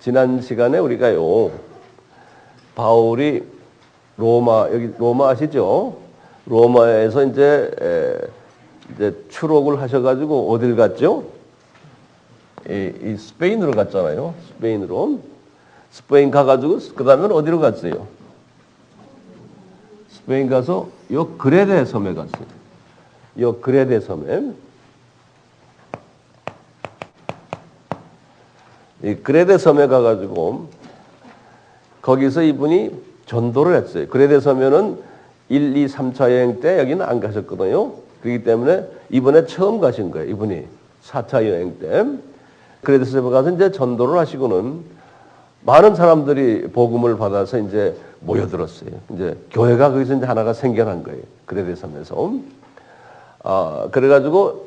지난 시간에 우리가요, 바울이 여기 로마 아시죠? 로마에서 이제 추록을 하셔가지고 어딜 갔죠? 이 스페인으로 갔잖아요. 스페인 가가지고 그 다음에 어디로 갔어요? 스페인 가서 요 그레데 섬에 갔어요. 요 그레데 섬에. 이 그레데 섬에 가가지고 거기서 이분이 전도를 했어요. 그레데 섬에는 1, 2, 3차 여행 때 여기는 안 가셨거든요. 그렇기 때문에 이번에 처음 가신 거예요. 이분이 4차 여행 때. 그레데 섬에 가서 이제 전도를 하시고는 많은 사람들이 복음을 받아서 이제 모여들었어요. 이제 교회가 거기서 이제 하나가 생겨난 거예요. 그레데 섬에서. 그래가지고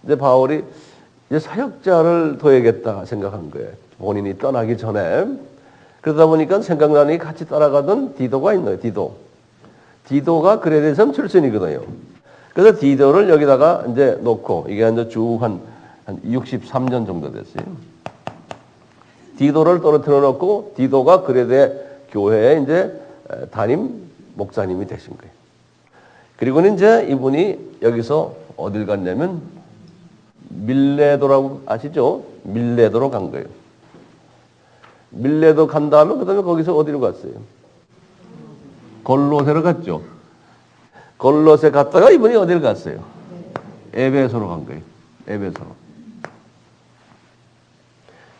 이제 바울이 이제 사역자를 둬야겠다 생각한 거예요. 본인이 떠나기 전에. 그러다 보니까 생각나니 같이 따라가던 디도가 있네요. 디도가 그레데 섬 출신이거든요. 그래서 디도를 여기다가 이제 놓고 이게 이제 쭉 한 63년 정도 됐어요. 디도를 떨어뜨려 놓고 디도가 그레데 교회에 이제 담임 목사님이 되신 거예요. 그리고는 이제 이분이 여기서 어딜 갔냐면 밀레도라고 아시죠? 밀레도로 간 거예요. 밀레도 간 다음에 그 다음에 거기서 어디로 갔어요? 골로새로 갔죠. 골로새 갔다가 이분이 어디를 갔어요? 에베소로 간 거예요. 에베소로.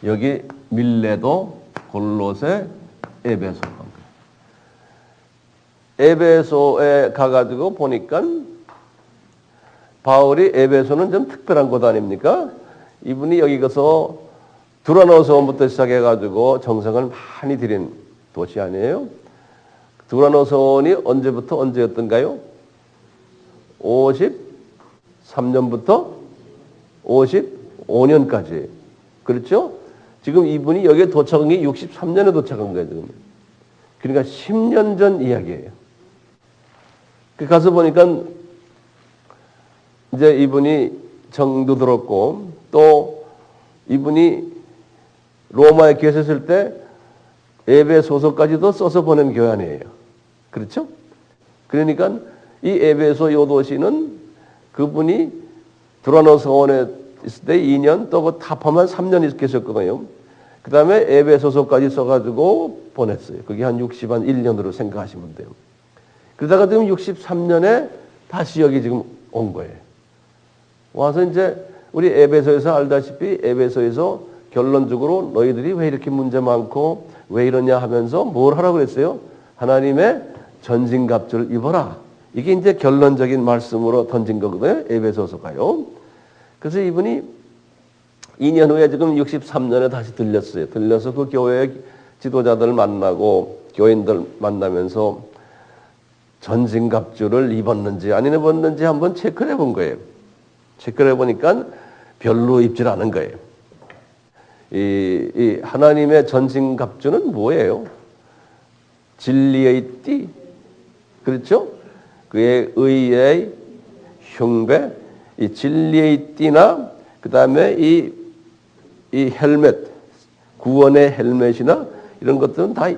여기 밀레도, 골로새, 에베소로 간 거예요. 에베소에 가가지고 보니까 바울이 에베소는 좀 특별한 곳 아닙니까? 이분이 여기 가서 두라노서원부터 시작해가지고 정성을 많이 들인 도시 아니에요? 두라노서원이 언제부터 언제였던가요? 53년부터 55년까지. 그렇죠? 지금 이분이 여기에 도착한 게 63년에 도착한 거예요, 지금. 그러니까 10년 전 이야기예요. 가서 보니까 이제 이분이 정도 들었고 또 이분이 로마에 계셨을 때 에베소서까지도 써서 보낸 교회 아니에요. 그렇죠? 그러니까 이 에베소 요 도시는 그분이 두라노 서원에 있을 때 2년 또 그 타파만 3년 계셨거든요. 그 다음에 에베소서까지 써가지고 보냈어요. 그게 한 61년으로 생각하시면 돼요. 그러다가 지금 63년에 다시 여기 지금 온 거예요. 와서 이제 우리 에베소에서 알다시피 에베소에서 결론적으로 너희들이 왜 이렇게 문제 많고 왜 이러냐 하면서 뭘 하라고 그랬어요? 하나님의 전신갑주를 입어라. 이게 이제 결론적인 말씀으로 던진 거거든요. 에베소서가요. 그래서 이분이 2년 후에 지금 63년에 다시 들렸어요. 들려서 그 교회의 지도자들 만나고 교인들 만나면서 전신갑주를 입었는지 안 입었는지 한번 체크를 해본 거예요. 체크를 해보니까 별로 입질 않은 거예요. 이 하나님의 전신갑주는 뭐예요? 진리의 띠. 그렇죠? 그의 의의 흉배, 이 진리의 띠나 그 다음에 이 헬멧, 구원의 헬멧이나 이런 것들은 다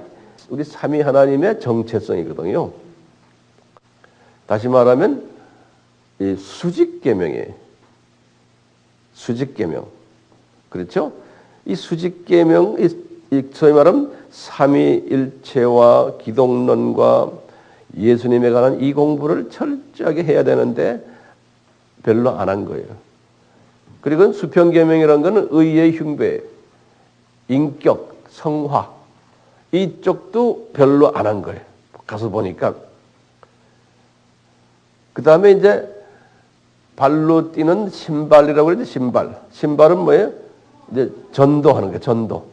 우리 삼위 하나님의 정체성이거든요. 다시 말하면 이 수직계명이에요. 수직계명. 그렇죠? 이 수직계명, 소위 말하면 삼위일체와 기독론과 예수님에 관한 이 공부를 철저하게 해야 되는데 별로 안 한 거예요. 그리고 수평계명이라는 것은 의의 흉배, 인격, 성화 이쪽도 별로 안 한 거예요. 가서 보니까. 그 다음에 이제 발로 뛰는 신발이라고 그러죠. 신발은 뭐예요? 이제 전도하는 거예요. 전도.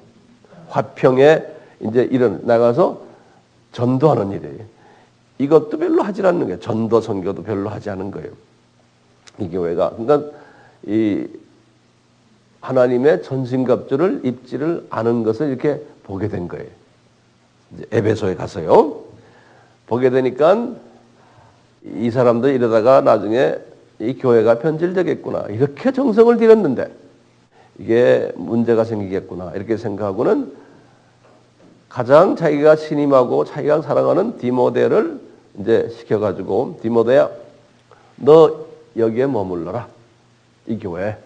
화평에 이제 나가서 전도하는 일이에요. 이것도 별로 하지 않는 거예요. 전도 선교도 별로 하지 않은 거예요. 이 교회가. 그러니까 이 하나님의 전신갑주를 입지를 않은 것을 이렇게 보게 된 거예요. 이제 에베소에 가서요. 보게 되니까 이 사람도 이러다가 나중에 이 교회가 변질되겠구나. 이렇게 정성을 들였는데 이게 문제가 생기겠구나. 이렇게 생각하고는 가장 자기가 신임하고 자기가 사랑하는 디모데를 이제 시켜가지고 디모데야, 너 여기에 머물러라. 이 교회에.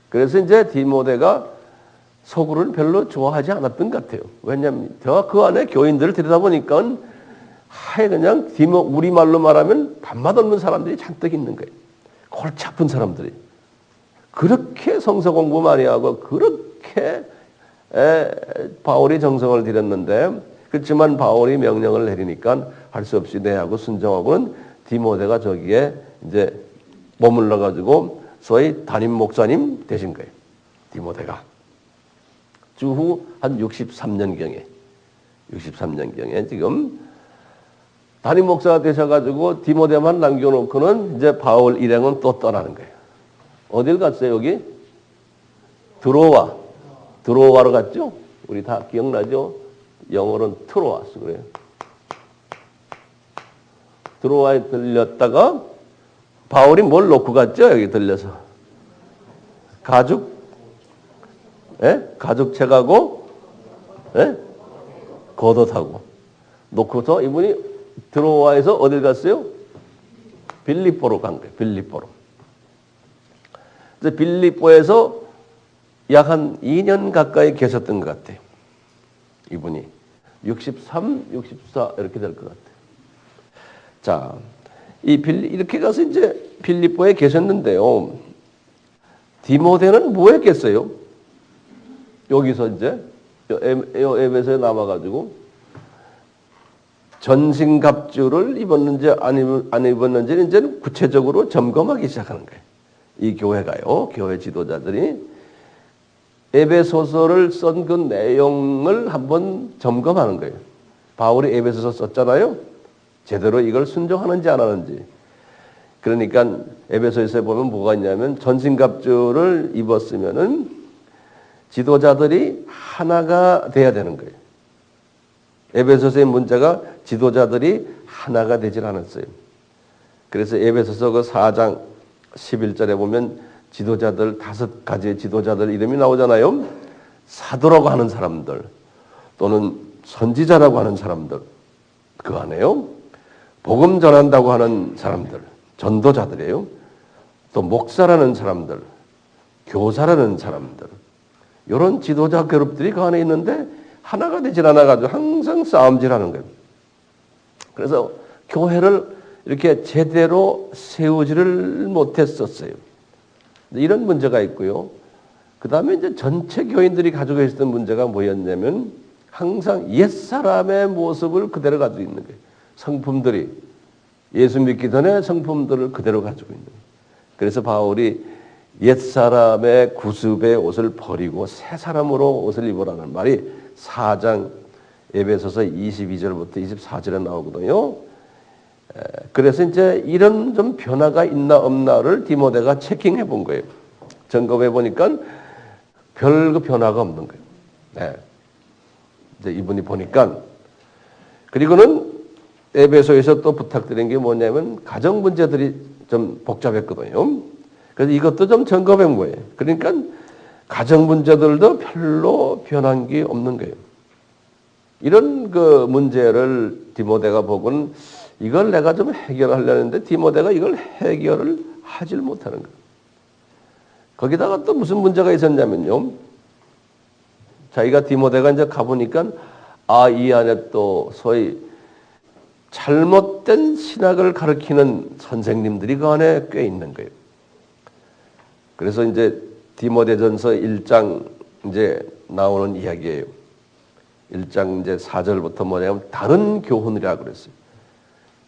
그래서 이제 디모데가 서구를 별로 좋아하지 않았던 것 같아요. 왜냐하면 그 안에 교인들을 들여다보니까 하에 그냥 우리말로 말하면 밥맛 없는 사람들이 잔뜩 있는 거예요. 골치 아픈 사람들이. 그렇게 성서 공부 많이 하고 그렇게 바울이 정성을 들였는데, 그렇지만 바울이 명령을 내리니까 할 수 없이 내하고 순종하고는 디모데가 저기에 이제 머물러 가지고 소위 담임 목사님 되신 거예요. 디모데가 주후 한 63년경에 지금 담임 목사가 되셔가지고 디모데만 남겨놓고는 이제 바울 일행은 또 떠나는 거예요. 어딜 갔어요? 여기 드로아로 갔죠? 우리 다 기억나죠? 영어로는 트로아스 그래요. 드로아에 들렸다가 바울이 뭘 놓고 갔죠? 여기 들려서 가죽책하고 겉옷하고 놓고서 이분이 드로아에서 어딜 갔어요? 빌립보로 간 거예요. 빌립보에서 약 한 2년 가까이 계셨던 것 같아요. 이분이 63, 64 이렇게 될 것 같아요. 자, 이렇게 가서 이제 빌립보에 계셨는데요. 디모데는 뭐 했겠어요? 여기서 이제 에베소에 남아가지고 전신갑주를 입었는지 안 입었는지는 이제 구체적으로 점검하기 시작하는 거예요. 이 교회가요. 교회 지도자들이 에베소서를 쓴 그 내용을 한번 점검하는 거예요. 바울이 에베소서 썼잖아요. 제대로 이걸 순종하는지 안 하는지. 그러니까 에베소서에 보면 뭐가 있냐면 전신갑주를 입었으면은 지도자들이 하나가 돼야 되는 거예요. 에베소서의 문제가 지도자들이 하나가 되질 않았어요. 그래서 에베소서 그 4장 11절에 보면 지도자들 5가지의 지도자들 이름이 나오잖아요. 사도라고 하는 사람들 또는 선지자라고 하는 사람들 그 안에요. 복음 전한다고 하는 사람들 전도자들이에요. 또 목사라는 사람들, 교사라는 사람들 이런 지도자 그룹들이 그 안에 있는데 하나가 되질 않아가지고 항상 싸움질하는 거예요. 그래서 교회를 이렇게 제대로 세우지를 못했었어요. 이런 문제가 있고요. 그 다음에 이제 전체 교인들이 가지고 있었던 문제가 뭐였냐면 항상 옛사람의 모습을 그대로 가지고 있는 거예요. 성품들이 예수 믿기 전에 성품들을 그대로 가지고 있는 거예요. 그래서 바울이 옛사람의 구습의 옷을 버리고 새 사람으로 옷을 입으라는 말이 4장 에베소서 22절부터 24절에 나오거든요. 그래서 이제 이런 좀 변화가 있나 없나를 디모데가 체킹해 본 거예요. 점검해 보니까 별 그 변화가 없는 거예요. 네. 이제 이분이 보니까 그리고는 에베소에서 또 부탁드린 게 뭐냐면 가정 문제들이 좀 복잡했거든요. 그래서 이것도 좀 점검해 본 거예요. 그러니까 가정 문제들도 별로 변한 게 없는 거예요. 이런 그 문제를 디모데가 보고는 이걸 내가 좀 해결하려는데 디모데가 이걸 해결을 하질 못하는 거예요. 거기다가 또 무슨 문제가 있었냐면요. 자기가 디모데가 이제 가보니까 이 안에 또 소위 잘못된 신학을 가르치는 선생님들이 그 안에 꽤 있는 거예요. 그래서 이제 디모데전서 1장 이제 나오는 이야기예요. 1장 이제 4절부터 뭐냐면 다른 교훈이라고 그랬어요.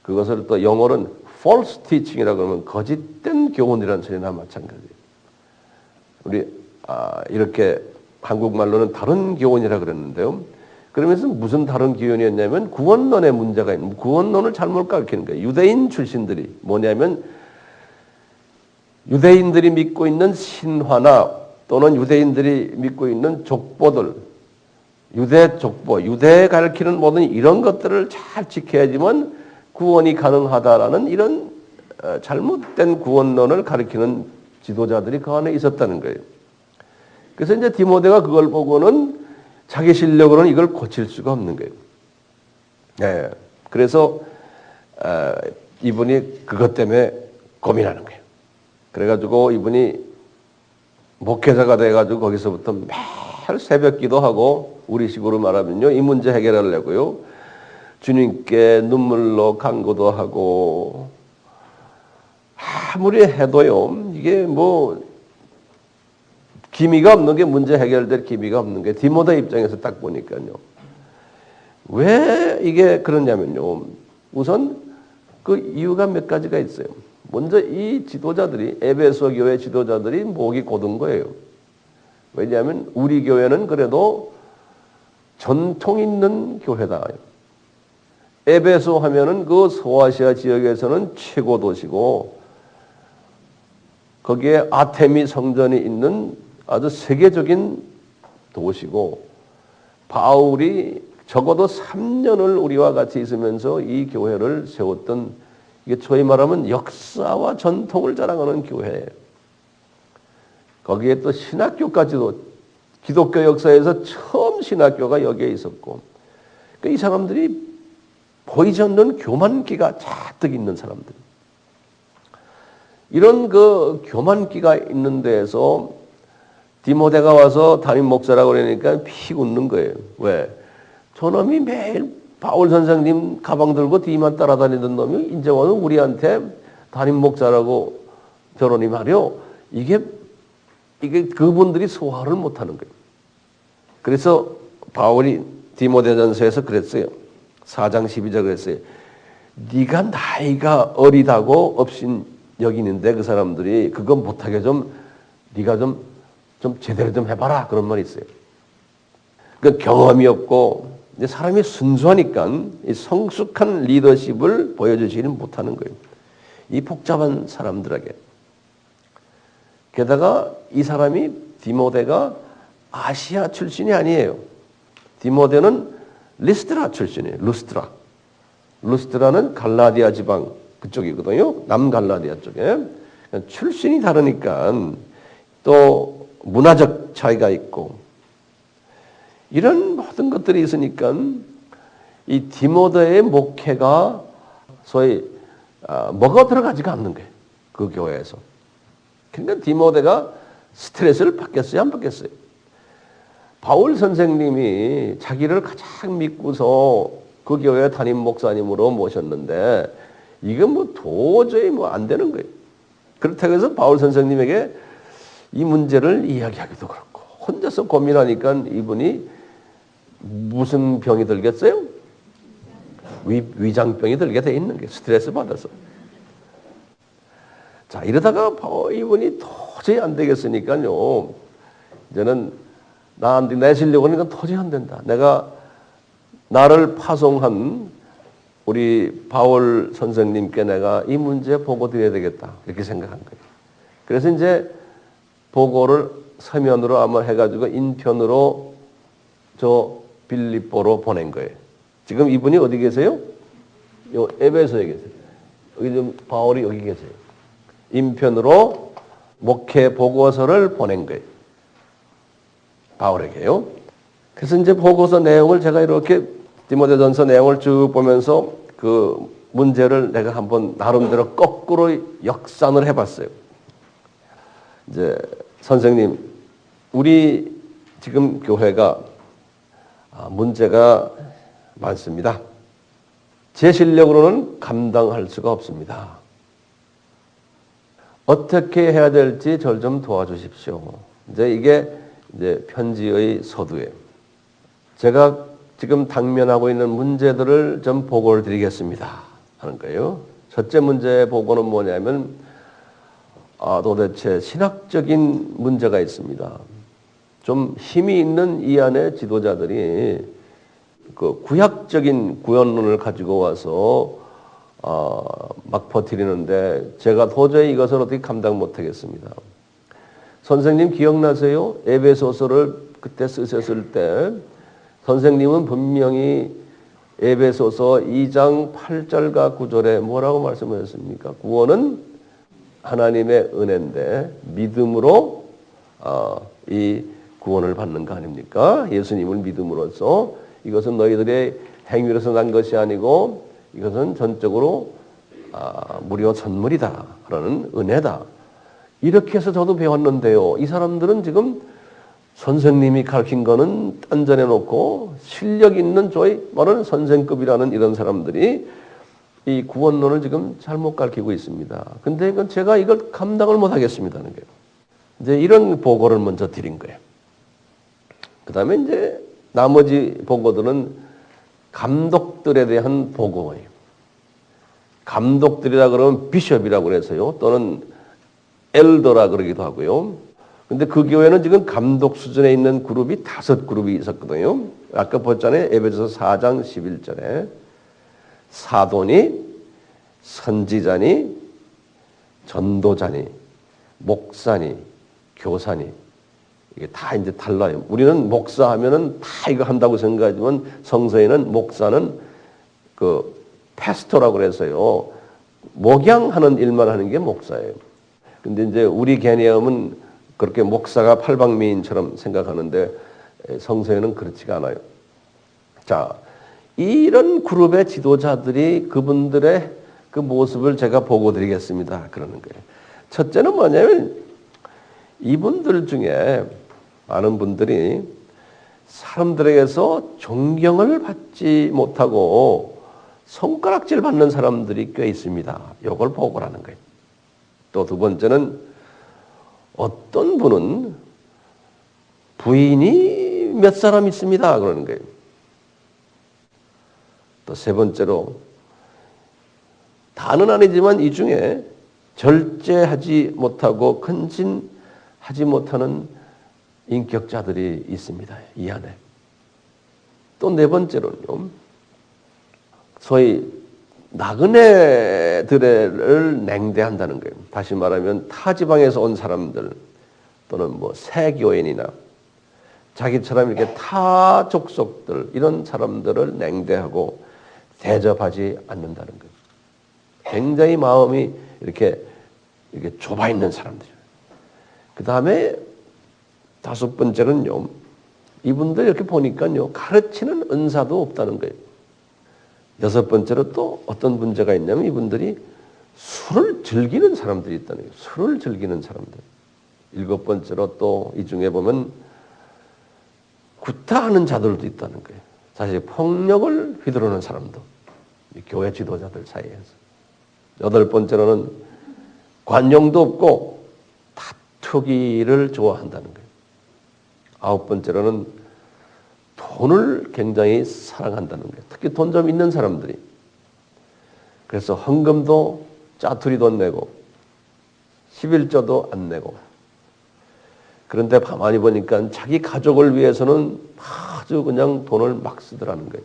그것을 또 영어로는 false teaching이라고 그러면 거짓된 교훈이라는 소리나 마찬가지예요. 우리 이렇게 한국말로는 다른 교훈이라고 그랬는데요. 그러면서 무슨 다른 교훈이었냐면 구원론의 문제가 있는 구원론을 잘못 가르치는 거예요. 유대인 출신들이 뭐냐면 유대인들이 믿고 있는 신화나 또는 유대인들이 믿고 있는 족보들 유대 족보, 유대에 가르치는 모든 이런 것들을 잘 지켜야지만 구원이 가능하다라는 이런 잘못된 구원론을 가르치는 지도자들이 그 안에 있었다는 거예요. 그래서 이제 디모데가 그걸 보고는 자기 실력으로는 이걸 고칠 수가 없는 거예요. 네. 그래서 이분이 그것 때문에 고민하는 거예요. 그래가지고 이분이 목회자가 돼가지고 거기서부터 매일 새벽 기도하고 우리식으로 말하면요, 이 문제 해결하려고요, 주님께 눈물로 간구도 하고, 아무리 해도요, 이게 뭐 기미가 없는 게, 문제 해결될 기미가 없는 게, 디모데 입장에서 딱 보니까요, 왜 이게 그러냐면요, 우선 그 이유가 몇 가지가 있어요. 먼저 이 지도자들이, 에베소 교회 지도자들이 목이 곧은 거예요. 왜냐하면 우리 교회는 그래도 전통 있는 교회다. 에베소 하면은 그 소아시아 지역에서는 최고 도시고, 거기에 아테미 성전이 있는 아주 세계적인 도시고, 바울이 적어도 3년을 우리와 같이 있으면서 이 교회를 세웠던, 이게 저희 말하면 역사와 전통을 자랑하는 교회예요. 거기에 또 신학교까지도, 기독교 역사에서 처음 신학교가 여기에 있었고, 그러니까 이 사람들이 보이지 않는 교만기가 잔뜩 있는 사람들. 이런 그 교만기가 있는 데에서 디모데가 와서 담임 목사라고 그러니까 피 웃는 거예요. 왜? 저놈이 매일 바울 선생님 가방 들고 뒤만 따라다니던 놈이 이제 와서 우리한테 담임 목사라고 저러니 말이요. 이게 그분들이 소화를 못하는 거예요. 그래서 바울이 디모데전서에서 그랬어요. 4장 12절 그랬어요. 네가 나이가 어리다고 업신 여기는데 그 사람들이 그거 못하게 좀 네가 좀 제대로 좀 해봐라, 그런 말이 있어요. 그 경험이 없고 이제 사람이 순수하니까 이 성숙한 리더십을 보여주지는 못하는 거예요. 이 복잡한 사람들에게. 게다가 이 사람이, 디모데가 아시아 출신이 아니에요. 디모데는 리스트라 출신이에요. 루스트라는 갈라디아 지방 그쪽이거든요. 남갈라디아 쪽에. 출신이 다르니까 또 문화적 차이가 있고, 이런 모든 것들이 있으니까 이 디모데의 목회가 소위 먹어 들어가지가 않는 거예요. 그 교회에서. 그러니까 디모데가 스트레스를 받겠어요, 안 받겠어요? 바울 선생님이 자기를 가장 믿고서 그 교회 담임 목사님으로 모셨는데, 이건 뭐 도저히 뭐 안 되는 거예요. 그렇다고 해서 바울 선생님에게 이 문제를 이야기하기도 그렇고, 혼자서 고민하니까 이분이 무슨 병이 들겠어요? 위장병이 들게 돼 있는 게, 스트레스 받아서. 자, 이러다가 이분이 도저히 안 되겠으니까요, 이제는 나한테 내시려고 하니까 도저히 안 된다. 나를 파송한 우리 바울 선생님께 내가 이 문제 보고 드려야 되겠다, 이렇게 생각한 거예요. 그래서 이제 보고를 서면으로 아마 해가지고 인편으로 저 빌립보로 보낸 거예요. 지금 이분이 어디 계세요? 요 에베소에 계세요. 여기 좀 바울이 여기 계세요. 인편으로 목회 보고서를 보낸 거예요. 바울에게요. 그래서 이제 보고서 내용을 제가 이렇게 디모데전서 내용을 쭉 보면서 그 문제를 내가 한번 나름대로 거꾸로 역산을 해봤어요. 이제 선생님, 우리 지금 교회가 문제가 많습니다. 제 실력으로는 감당할 수가 없습니다. 어떻게 해야 될지 저를 좀 도와주십시오. 이제 이게 이제 편지의 서두에 제가 지금 당면하고 있는 문제들을 좀 보고를 드리겠습니다 하는 거예요. 첫째 문제 보고는 뭐냐면, 도대체 신학적인 문제가 있습니다. 좀 힘이 있는 이 안에 지도자들이 그 구약적인 구원론을 가지고 와서 막 버티리는데 제가 도저히 이것을 어떻게 감당 못하겠습니다. 선생님 기억나세요? 에베소서를 그때 쓰셨을 때 선생님은 분명히 에베소서 2장 8절과 9절에 뭐라고 말씀하셨습니까? 구원은 하나님의 은혜인데 믿음으로 이 구원을 받는 거 아닙니까? 예수님을 믿음으로써 이것은 너희들의 행위로서 난 것이 아니고 이것은 전적으로 무료 선물이다. 그러는 은혜다. 이렇게 해서 저도 배웠는데요. 이 사람들은 지금 선생님이 가르친 거는 딴전에 놓고 실력 있는 저희 말하는 선생급이라는 이런 사람들이 이 구원론을 지금 잘못 가르치고 있습니다. 근데 이건 제가 이걸 감당을 못 하겠습니다는 거예요. 이제 이런 보고를 먼저 드린 거예요. 그 다음에 이제 나머지 보고들은 감독들에 대한 보고예요. 감독들이라 그러면 비숍이라고 그래서요. 또는 엘더라 그러기도 하고요. 근데 그 교회는 지금 감독 수준에 있는 그룹이 5그룹이 있었거든요. 아까 봤잖아요. 에베소서 4장 11절에 사도니, 선지자니, 전도자니, 목사니, 교사니. 이게 다 이제 달라요. 우리는 목사 하면은 다 이거 한다고 생각하지만 성서에는 목사는 그 패스토라고 그래서요. 목양하는 일만 하는 게 목사예요. 근데 이제 우리 개념은 그렇게 목사가 팔방미인처럼 생각하는데 성서에는 그렇지가 않아요. 자, 이런 그룹의 지도자들이 그분들의 그 모습을 제가 보고 드리겠습니다. 그러는 거예요. 첫째는 뭐냐면 이분들 중에 많은 분들이 사람들에게서 존경을 받지 못하고 손가락질 받는 사람들이 꽤 있습니다. 이걸 보고라는 거예요. 또 두 번째는 어떤 분은 부인이 몇 사람 있습니다. 그러는 거예요. 또 세 번째로 다는 아니지만 이 중에 절제하지 못하고 근신하지 못하는 인격자들이 있습니다. 이 안에. 또 네 번째로는요. 소위 나그네들을 냉대한다는 거예요. 다시 말하면 타 지방에서 온 사람들 또는 뭐 세교인이나 자기처럼 이렇게 타 족속들 이런 사람들을 냉대하고 대접하지 않는다는 거예요. 굉장히 마음이 이렇게 좁아 있는 사람들이에요. 그 다음에 5번째는요. 이분들 이렇게 보니까요. 가르치는 은사도 없다는 거예요. 6번째로 또 어떤 문제가 있냐면 이분들이 술을 즐기는 사람들이 있다는 거예요. 술을 즐기는 사람들. 7번째로 또 이 중에 보면 구타하는 자들도 있다는 거예요. 사실 폭력을 휘두르는 사람도 교회 지도자들 사이에서. 8번째로는 관용도 없고 다투기를 좋아한다는 거예요. 9번째로는 돈을 굉장히 사랑한다는 거예요. 특히 돈 좀 있는 사람들이. 그래서 헌금도 짜투리도 안 내고 11조도 안 내고 그런데 가만히 보니까 자기 가족을 위해서는 아주 그냥 돈을 막 쓰더라는 거예요.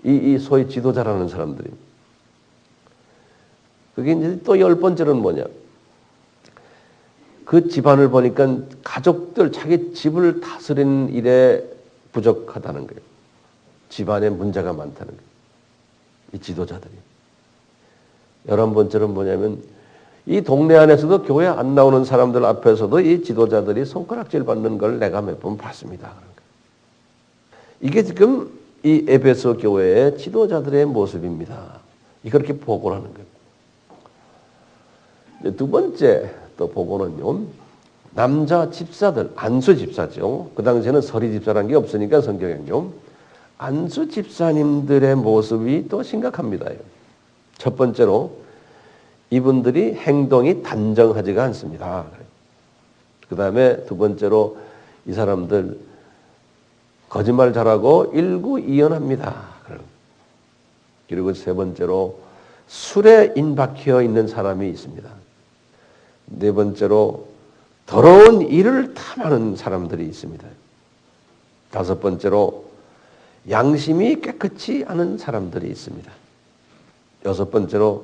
이 소위 지도자라는 사람들이. 그게 이제 또 10번째는 뭐냐. 그 집안을 보니까 가족들, 자기 집을 다스리는 일에 부족하다는 거예요. 집안에 문제가 많다는 거예요. 이 지도자들이. 11번째는 뭐냐면 이 동네 안에서도 교회 안 나오는 사람들 앞에서도 이 지도자들이 손가락질 받는 걸 내가 몇 번 봤습니다. 이게 지금 이 에베소 교회의 지도자들의 모습입니다. 이렇게 보고를 하는 거예요. 두 번째 또 보고는요. 남자 집사들, 안수 집사죠. 그 당시에는 서리 집사라는 게 없으니까 성경에는요. 안수 집사님들의 모습이 또 심각합니다. 첫 번째로 이분들이 행동이 단정하지가 않습니다. 그 다음에 두 번째로 이 사람들 거짓말 잘하고 일구이연합니다. 그리고 세 번째로 술에 인박해 있는 사람이 있습니다. 네 번째로 더러운 일을 탐하는 사람들이 있습니다. 5번째로 양심이 깨끗이 않은 사람들이 있습니다. 6번째로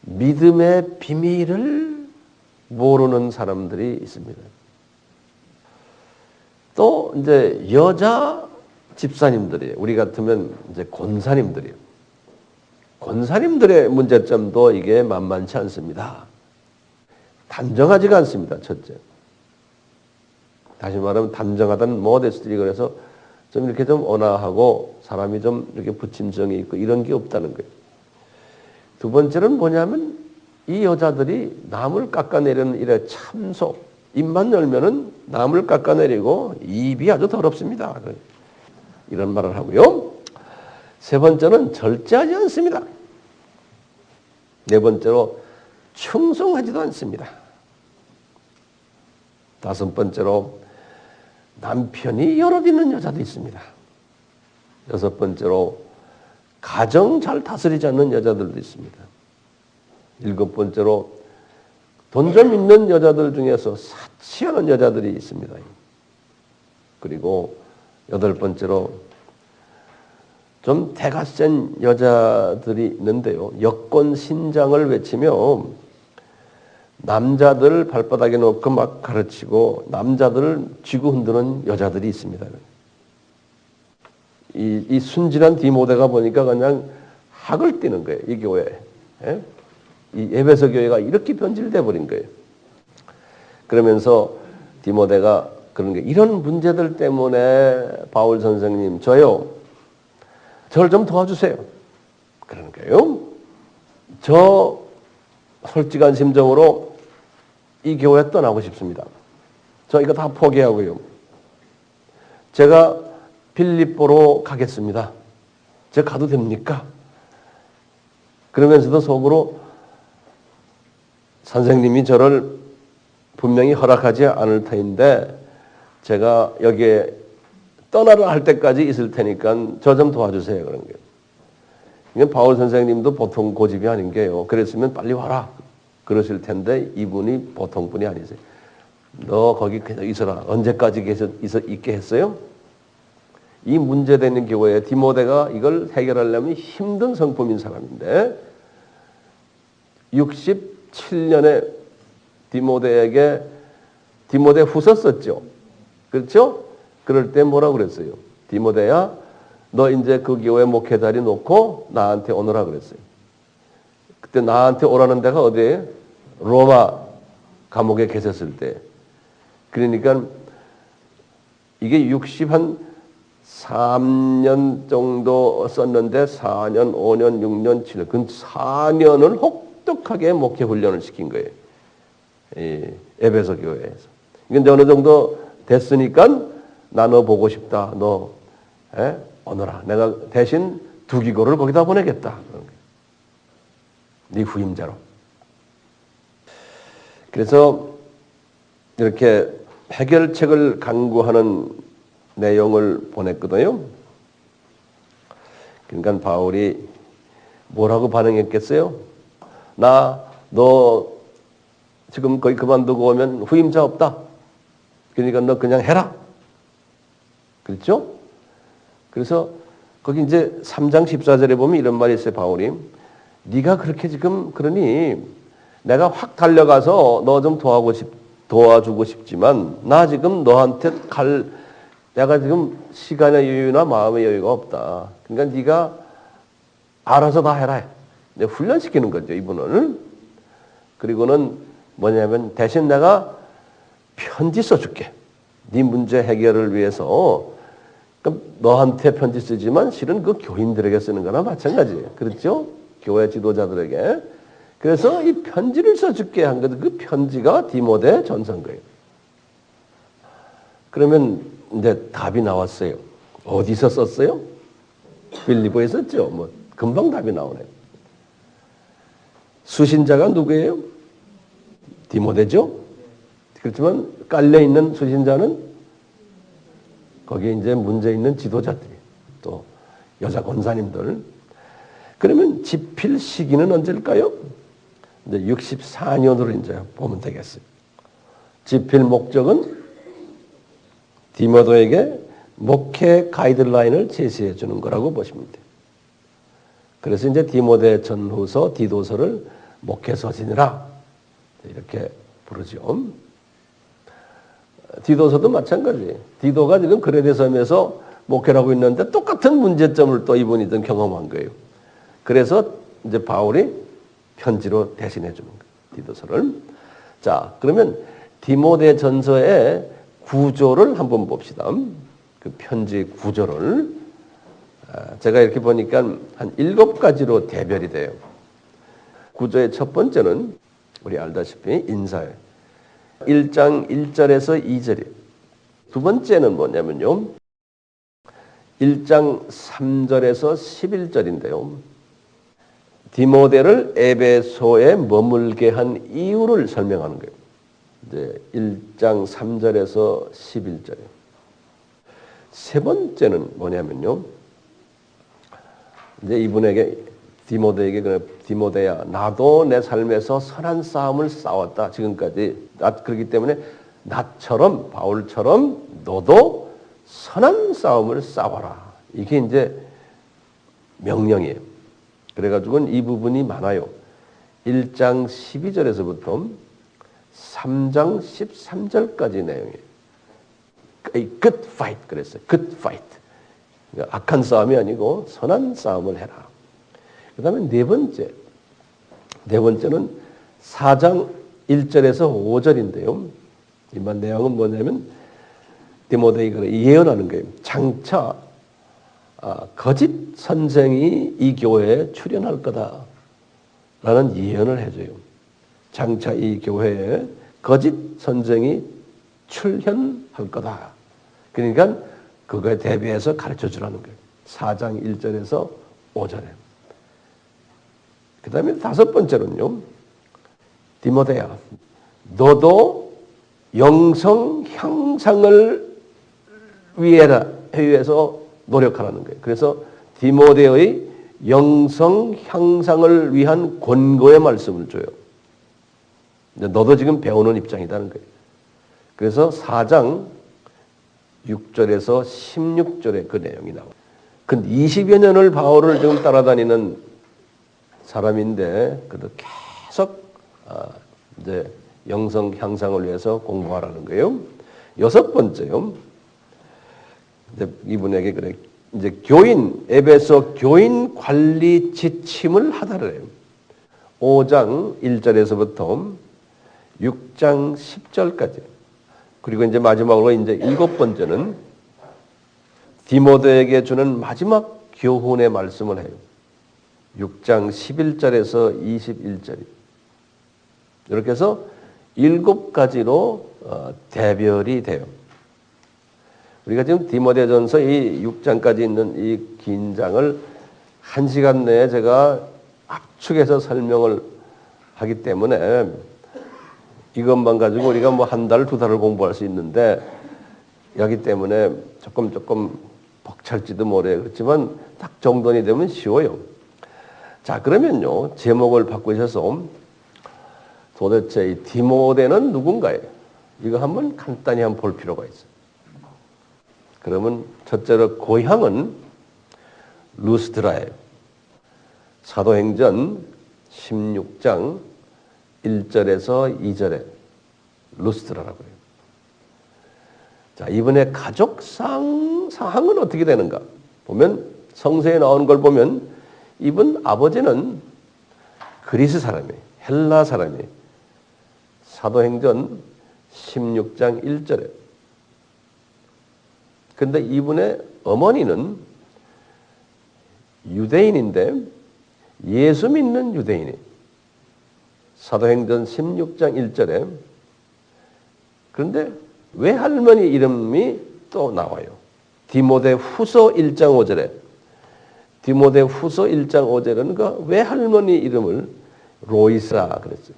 믿음의 비밀을 모르는 사람들이 있습니다. 또 이제 여자 집사님들이에요. 우리 같으면 이제 권사님들이에요. 권사님들의 문제점도 이게 만만치 않습니다. 단정하지가 않습니다. 첫째. 다시 말하면 단정하다는 모데스티, 그래서 좀 이렇게 좀 온화하고 사람이 좀 이렇게 부침성이 있고 이런 게 없다는 거예요. 두 번째는 뭐냐면 이 여자들이 남을 깎아내리는 일에 참소, 입만 열면은 남을 깎아내리고 입이 아주 더럽습니다. 이런 말을 하고요. 세 번째는 절제하지 않습니다. 네 번째로 충성하지도 않습니다. 다섯 번째로 남편이 여럿 있는 여자도 있습니다. 여섯 번째로 가정 잘 다스리지 않는 여자들도 있습니다. 일곱 번째로 돈 좀 있는 여자들 중에서 사치하는 여자들이 있습니다. 그리고 여덟 번째로 좀 대가 센 여자들이 있는데요. 여권 신장을 외치며 남자들 발바닥에 놓고 막 가르치고 남자들을 쥐고 흔드는 여자들이 있습니다. 이 순진한 디모데가 보니까 그냥 학을 띠는 거예요. 이 교회에. 예? 이 에베소 교회가 이렇게 변질돼 버린 거예요. 그러면서 디모데가 그런 게 이런 문제들 때문에 바울 선생님 저를 좀 도와주세요. 그러는 거예요. 저 솔직한 심정으로 이 교회 떠나고 싶습니다. 저 이거 다 포기하고요. 제가 빌립보로 가겠습니다. 제가 가도 됩니까? 그러면서도 속으로 선생님이 저를 분명히 허락하지 않을 터인데 제가 여기에 떠나라 할 때까지 있을 테니까 저 좀 도와주세요. 그런 거예요. 이건 바울 선생님도 보통 고집이 아닌 게요. 그랬으면 빨리 와라. 그러실 텐데 이분이 보통 분이 아니세요. 너 거기 그냥 있어라. 언제까지 있게 했어요? 이 문제되는 교회에 디모데가 이걸 해결하려면 힘든 성품인 사람인데 67년에 디모데 후서 썼죠. 그렇죠? 그럴 때 뭐라고 그랬어요? 디모데야, 너 이제 그 교회 목회 자리 놓고 나한테 오너라 그랬어요. 그때 나한테 오라는 데가 어디예요? 로마 감옥에 계셨을 때. 그러니까 이게 3년 정도 썼는데 4년, 5년, 6년, 7년, 그 4년을 혹독하게 목회 훈련을 시킨 거예요. 이 에베소 교회에서. 이건 어느 정도 됐으니까 나 너 보고 싶다. 너 오너라. 내가 대신 두기고를 거기다 보내겠다. 네 후임자로. 그래서 이렇게 해결책을 강구하는 내용을 보냈거든요. 그러니까 바울이 뭐라고 반응했겠어요? 너 지금 거기 그만두고 오면 후임자 없다. 그러니까 너 그냥 해라. 그렇죠? 그래서 거기 이제 3장 14절에 보면 이런 말이 있어요. 바울이 네가 그렇게 지금 그러니 내가 확 달려가서 너 좀 도와주고 싶지만 나 지금 너한테 내가 지금 시간의 여유나 마음의 여유가 없다. 그러니까 네가 알아서 다 해라. 이제 훈련시키는 거죠, 이분은. 그리고는 뭐냐면 대신 내가 편지 써줄게. 네 문제 해결을 위해서. 그럼 너한테 편지 쓰지만 실은 그 교인들에게 쓰는 거나 마찬가지예요. 그렇죠? 교회 지도자들에게. 그래서 이 편지를 써줄게 한 거죠. 그 편지가 디모데 전서인 거예요. 그러면 이제 답이 나왔어요. 어디서 썼어요? 빌립보에 썼죠. 뭐 금방 답이 나오네요. 수신자가 누구예요? 디모데죠. 그렇지만 깔려 있는 수신자는 거기에 이제 문제 있는 지도자들이 또 여자 권사님들. 그러면 집필 시기는 언제일까요? 이제 64년으로 이제 보면 되겠어요. 집필 목적은 디모데에게 목회 가이드라인을 제시해 주는 거라고 보시면 돼요. 그래서 이제 디모데 전후서, 디도서를 목회 서신이라 이렇게 부르죠. 디도서도 마찬가지예요. 디도가 지금 그레데 섬에서 목회를 하고 있는데 똑같은 문제점을 또 이분이 좀 경험한 거예요. 그래서 이제 바울이 편지로 대신해 주는 거예요. 디도서를. 자, 그러면 디모데 전서에 구조를 한번 봅시다. 그 편지 구조를. 제가 이렇게 보니까 한 7가지로 대별이 돼요. 구조의 첫 번째는 우리 알다시피 인사예요. 1장 1절에서 2절이에요. 두 번째는 뭐냐면요. 1장 3절에서 11절인데요. 디모데를 에베소에 머물게 한 이유를 설명하는 거예요. 이제 1장 3절에서 11절이에요. 세 번째는 뭐냐면요. 이제 이분에게 디모데에게 디모데야 나도 내 삶에서 선한 싸움을 싸웠다 지금까지. 그렇기 때문에 나처럼 바울처럼 너도 선한 싸움을 싸워라. 이게 이제 명령이에요. 그래가지고는 이 부분이 많아요. 1장 12절에서부터 3장 13절까지 내용이에요. A good fight 그랬어요. good fight. 그러니까 악한 싸움이 아니고 선한 싸움을 해라. 그 다음에 네 번째는 4장 1절에서 5절인데요. 이 내용은 뭐냐면 디모데가 예언하는 거예요. 장차 거짓 선생이 이 교회에 출현할 거다라는 예언을 해줘요. 장차 이 교회에 거짓 선생이 출현할 거다. 그러니까 그거에 대비해서 가르쳐 주라는 거예요. 4장 1절에서 5절에. 그 다음에 다섯 번째로는요. 디모데야 너도 영성 향상을 위해서 노력하라는 거예요. 그래서 디모데의 영성 향상을 위한 권고의 말씀을 줘요. 너도 지금 배우는 입장이라는 거예요. 그래서 4장 6절에서 16절에 그 내용이 나와요. 근데 20여 년을 바울을 지금 따라다니는 사람인데 그래도 계속 이제 영성 향상을 위해서 공부하라는 거예요. 여섯 번째요. 이제 이분에게 그래 이제 교인 에베소 교인 관리 지침을 하다래요. 5장 1절에서부터 6장 10절까지. 그리고 이제 마지막으로 이제 일곱 번째는 디모데에게 주는 마지막 교훈의 말씀을 해요. 6장 11절에서 21절. 이렇게 해서 7가지로 대별이 돼요. 우리가 지금 디모데전서 이 6장까지 있는 이 긴 장을 1시간 내에 제가 압축해서 설명을 하기 때문에 이것만 가지고 우리가 뭐 한 달, 두 달을 공부할 수 있는데 여기 때문에 조금 벅찰지도 모르요. 그렇지만 딱 정돈이 되면 쉬워요. 자, 그러면요. 제목을 바꾸셔서 도대체 이 디모데는 누군가요? 이거 한번 간단히 한번 볼 필요가 있어요. 그러면 첫째로 고향은 루스드라예요. 사도행전 16장 1절에서 2절에 루스드라라고 해요. 자, 이번에 가족 상황은 어떻게 되는가? 보면 성서에 나오는 걸 보면 이분 아버지는 그리스 사람이에요. 헬라 사람이에요. 사도행전 16장 1절에. 근데 이분의 어머니는 유대인인데 예수 믿는 유대인이에요. 사도행전 16장 1절에. 그런데 외할머니 이름이 또 나와요. 디모데 후서 1장 5절에. 디모데 후서 1장 5절에는 그 외할머니 이름을 로이스라 그랬어요.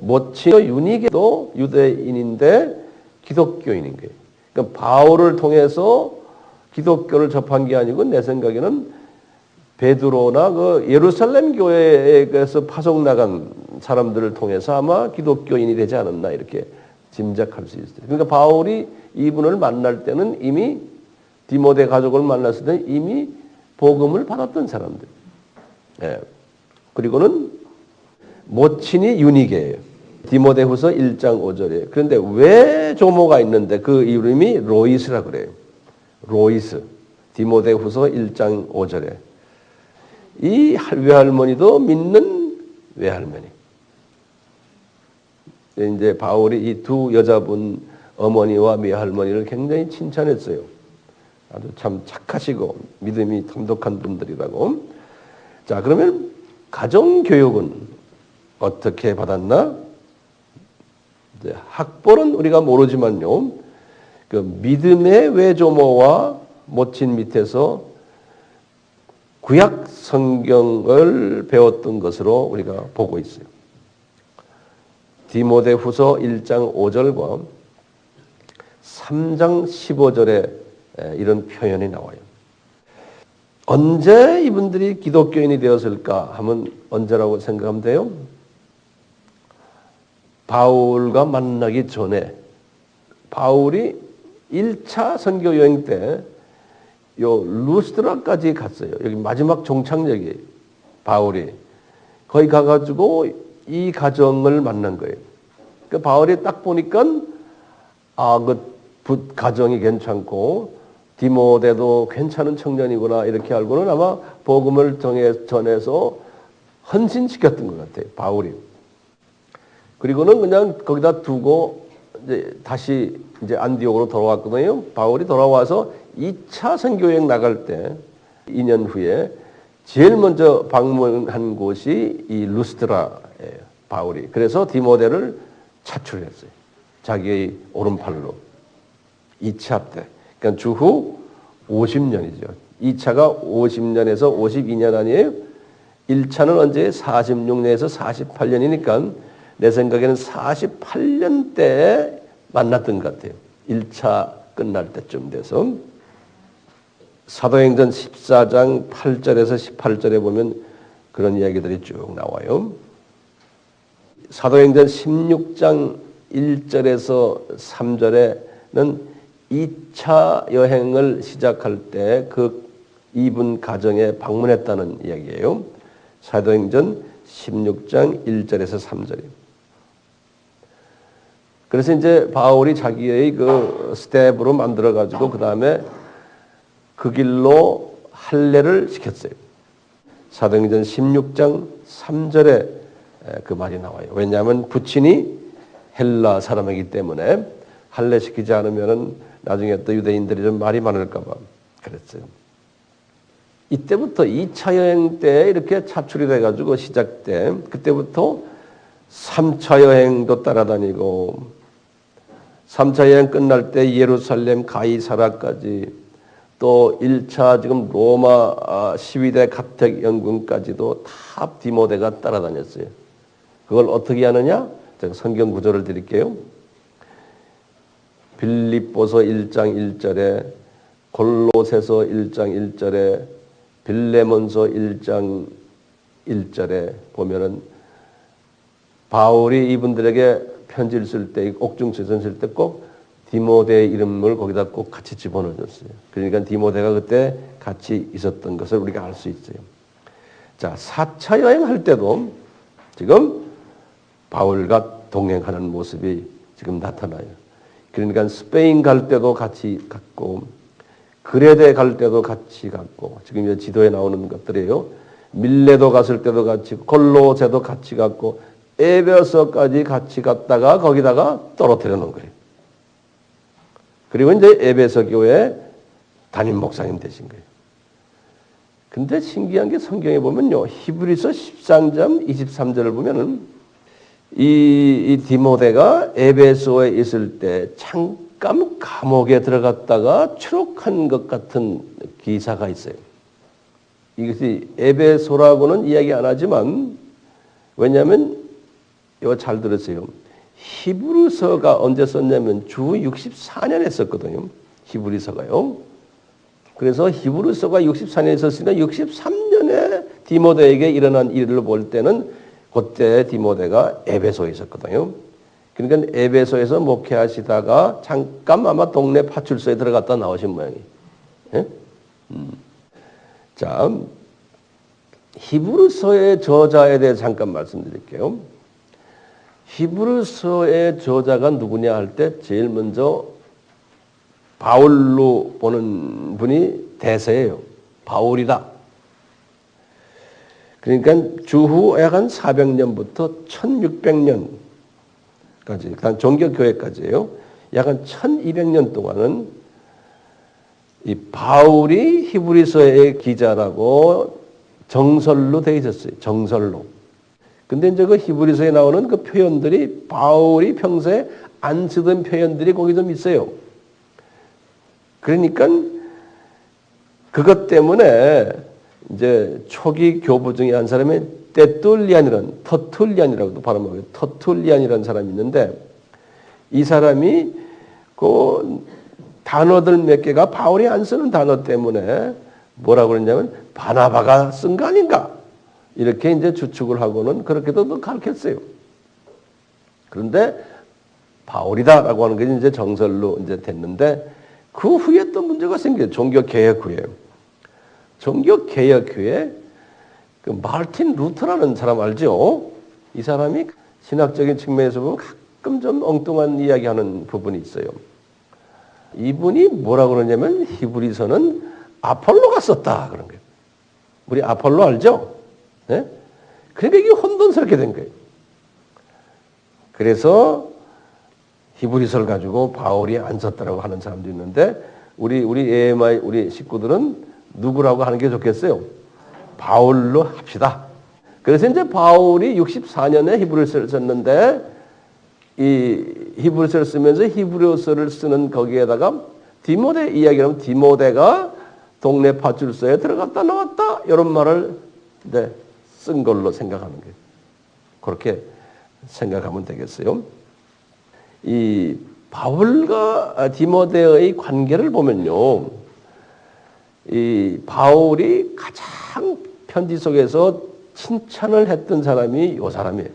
모친의 유니게도 유대인인데 기독교인인 거예요. 그러니까 바울을 통해서 기독교를 접한 게 아니고 내 생각에는 베드로나 그 예루살렘 교회에서 파송 나간 사람들을 통해서 아마 기독교인이 되지 않았나 이렇게 짐작할 수 있어요. 그러니까 바울이 이분을 만날 때는 이미 디모데 가족을 만났을 때 이미 복음을 받았던 사람들. 예. 그리고는 모친이 유니게예요. 디모데후서 1장 5절에. 그런데 왜 조모가 있는데 그 이름이 로이스라 그래요. 로이스. 디모데후서 1장 5절에. 이 외할머니도 믿는 외할머니. 이제 바울이 이 두 여자분 어머니와 외할머니를 굉장히 칭찬했어요. 아주 참 착하시고 믿음이 담독한 분들이라고. 자, 그러면 가정교육은 어떻게 받았나? 이제 학벌은 우리가 모르지만요. 그 믿음의 외조모와 모친 밑에서 구약 성경을 배웠던 것으로 우리가 보고 있어요. 디모데후서 1장 5절과 3장 15절에 이런 표현이 나와요. 언제 이분들이 기독교인이 되었을까 하면 언제라고 생각하면 돼요? 바울과 만나기 전에 바울이 1차 선교 여행 때 요 루스드라까지 갔어요. 여기 마지막 종착역이에요. 바울이 거기 가가지고 이 가정을 만난 거예요. 그 바울이 딱 보니까 그 가정이 괜찮고 디모데도 괜찮은 청년이구나 이렇게 알고는 아마 복음을 전해서 헌신시켰던 것 같아요. 바울이. 그리고는 그냥 거기다 두고 이제 다시 이제 안디옥으로 돌아왔거든요. 바울이 돌아와서 2차 선교여행 나갈 때 2년 후에 제일 먼저 방문한 곳이 이 루스드라예요. 바울이. 그래서 디모데를 차출했어요. 자기의 오른팔로. 2차 때. 그러니까 주후 50년이죠. 2차가 50년에서 52년 아니에요? 1차는 언제 46년에서 48년이니까 내 생각에는 48년 때 만났던 것 같아요. 1차 끝날 때쯤 돼서. 사도행전 14장 8절에서 18절에 보면 그런 이야기들이 쭉 나와요. 사도행전 16장 1절에서 3절에는 2차 여행을 시작할 때 그 이분 가정에 방문했다는 이야기예요. 사도행전 16장 1절에서 3절이에요. 그래서 이제 바울이 자기의 그 스텝으로 만들어가지고 그 다음에 그 길로 할례를 시켰어요. 사도행전 16장 3절에 그 말이 나와요. 왜냐하면 부친이 헬라 사람이기 때문에 할례 시키지 않으면은 나중에 또 유대인들이 좀 말이 많을까 봐 그랬어요. 이때부터 2차 여행 때 이렇게 차출이 돼가지고 시작돼. 그때부터 3차 여행도 따라다니고 3차 여행 끝날 때 예루살렘 가이사라까지 또 1차 지금 로마 12대 가택 연금까지도 다 디모데가 따라다녔어요. 그걸 어떻게 하느냐? 제가 성경 구절을 드릴게요. 빌립보서 1장 1절에 골로새서 1장 1절에 빌레몬서 1장 1절에 보면은 바울이 이분들에게 편지를 쓸 때, 옥중서전 쓸 때 꼭 디모데의 이름을 거기다 꼭 같이 집어넣어줬어요. 그러니까 디모데가 그때 같이 있었던 것을 우리가 알 수 있어요. 자, 4차 여행할 때도 지금 바울과 동행하는 모습이 지금 나타나요. 그러니까 스페인 갈 때도 같이 갔고, 그레데 갈 때도 같이 갔고, 지금 이 지도에 나오는 것들이에요. 밀레도 갔을 때도 같이, 골로새도 같이 갔고, 에베소까지 같이 갔다가 거기다가 떨어뜨려 놓은 거예요. 그리고 이제 에베소 교회 담임 목사님 되신 거예요. 근데 신기한 게 성경에 보면요. 히브리서 13장 23절을 보면은 이 디모데가 에베소에 있을 때 잠깐 감옥에 들어갔다가 추록한 것 같은 기사가 있어요. 이것이 에베소라고는 이야기 안 하지만 왜냐하면 이거 잘 들으세요. 히브리서가 언제 썼냐면 주 64년에 썼거든요. 히브리서가요. 그래서 히브리서가 64년에 썼으니까 63년에 디모데에게 일어난 일을 볼 때는 그때 디모데가 에베소에 있었거든요. 그러니까 에베소에서 목회하시다가 잠깐 아마 동네 파출소에 들어갔다 나오신 모양이에요. 예? 자, 히브리서의 저자에 대해 잠깐 말씀드릴게요. 히브리서의 저자가 누구냐 할 때 제일 먼저 바울로 보는 분이 대세예요. 바울이다. 그러니까 주후 약 한 400년부터 1600년까지, 종교교회까지예요. 약 한 1200년 동안은 이 바울이 히브리서의 기자라고 정설로 되어 있었어요. 정설로. 근데 이제 그 히브리서에 나오는 그 표현들이 바울이 평소에 안 쓰던 표현들이 거기 좀 있어요. 그러니까 그것 때문에 이제 초기 교부 중에 한 사람이 터툴리안이라고도 발음하고요. 터툴리안이라는 사람이 있는데 이 사람이 그 단어들 몇 개가 바울이 안 쓰는 단어 때문에 뭐라고 그랬냐면 바나바가 쓴 거 아닌가 이렇게 이제 추측을 하고는 그렇게도 가르쳤어요. 그런데 바울이다라고 하는 게 이제 정설로 이제 됐는데 그 후에 또 문제가 생겨요. 종교개혁 후에. 종교개혁 후에 그 마르틴 루터라는 사람 알죠? 이 사람이 신학적인 측면에서 보면 가끔 좀 엉뚱한 이야기하는 부분이 있어요. 이분이 뭐라고 그러냐면 히브리서는 아폴로가 썼다 그런 거예요. 우리 아폴로 알죠? 네? 그러니까 이게 혼돈스럽게 된 거예요. 그래서 히브리서를 가지고 바울이 안 썼다라고 하는 사람도 있는데 우리 AMI 우리 식구들은 누구라고 하는 게 좋겠어요? 바울로 합시다. 그래서 이제 바울이 64년에 히브리서를 썼는데 이 히브리서를 쓰면서 히브리서를 쓰는 거기에다가 디모데 이야기하면 디모데가 동네 파출소에 들어갔다 나왔다 이런 말을 쓴 걸로 생각하는 거예요. 그렇게 생각하면 되겠어요. 이 바울과 디모데의 관계를 보면요. 이 바울이 가장 편지 속에서 칭찬을 했던 사람이 이 사람이에요.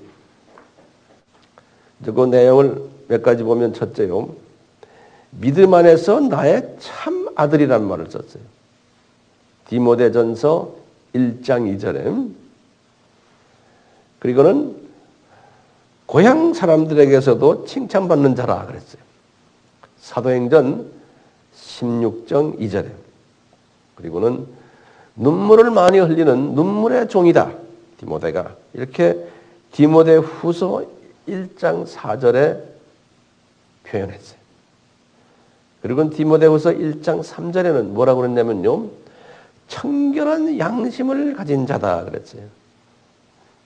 그 내용을 몇 가지 보면 첫째요. 믿음 안에서 나의 참 아들이라는 말을 썼어요. 디모데전서 1장 2절에. 그리고는 고향 사람들에게서도 칭찬받는 자라 그랬어요. 사도행전 16장 2절에. 그리고는 눈물을 많이 흘리는 눈물의 종이다. 디모데가. 이렇게 디모데 후서 1장 4절에 표현했어요. 그리고 디모데 후서 1장 3절에는 뭐라고 그랬냐면요. 청결한 양심을 가진 자다 그랬어요.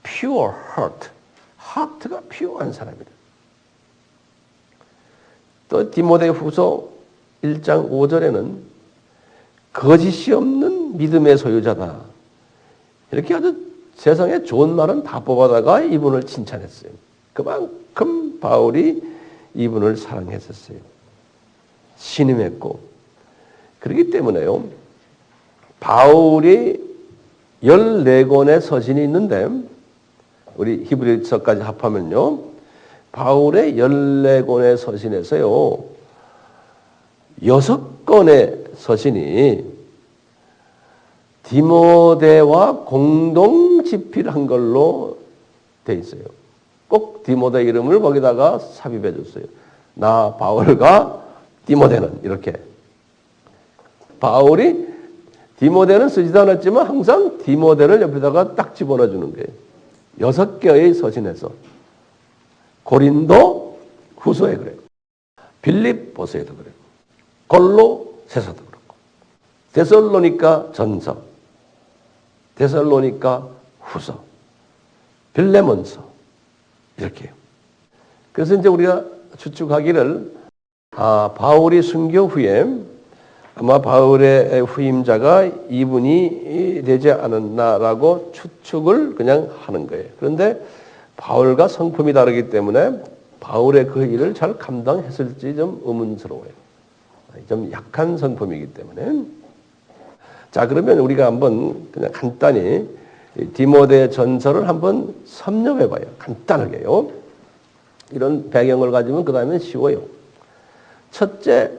Pure heart. 하트가 피어한 사람이다. 또 디모데 후서 1장 5절에는 거짓이 없는 믿음의 소유자다. 이렇게 아주 세상에 좋은 말은 다 뽑아다가 이분을 칭찬했어요. 그만큼 바울이 이분을 사랑했었어요. 신임했고. 그렇기 때문에요. 바울이 14권의 서신이 있는데 우리 히브리서까지 합하면요. 바울의 14권의 서신에서요. 6권의 서신이 디모데와 공동 집필한 걸로 돼 있어요. 꼭 디모데 이름을 거기다가 삽입해 줬어요. 나 바울과 디모데는 이렇게. 바울이 디모데는 쓰지도 않았지만 항상 디모데를 옆에다가 딱 집어넣어 주는 거예요. 6개의 서신에서. 고린도 후서에 그래요. 빌립보서에도 그래요. 골로새서도 그렇고. 데살로니가 전서. 데살로니가 후서. 빌레몬서. 이렇게요. 그래서 이제 우리가 추측하기를 바울이 순교 후에 아마 바울의 후임자가 이분이 되지 않았나라고 추측을 그냥 하는 거예요. 그런데 바울과 성품이 다르기 때문에 바울의 그 일을 잘 감당했을지 좀 의문스러워요. 좀 약한 성품이기 때문에. 자, 그러면 우리가 한번 그냥 간단히 디모데 전서를 한번 섭렵해 봐요. 간단하게요. 이런 배경을 가지면 그 다음엔 쉬워요. 첫째,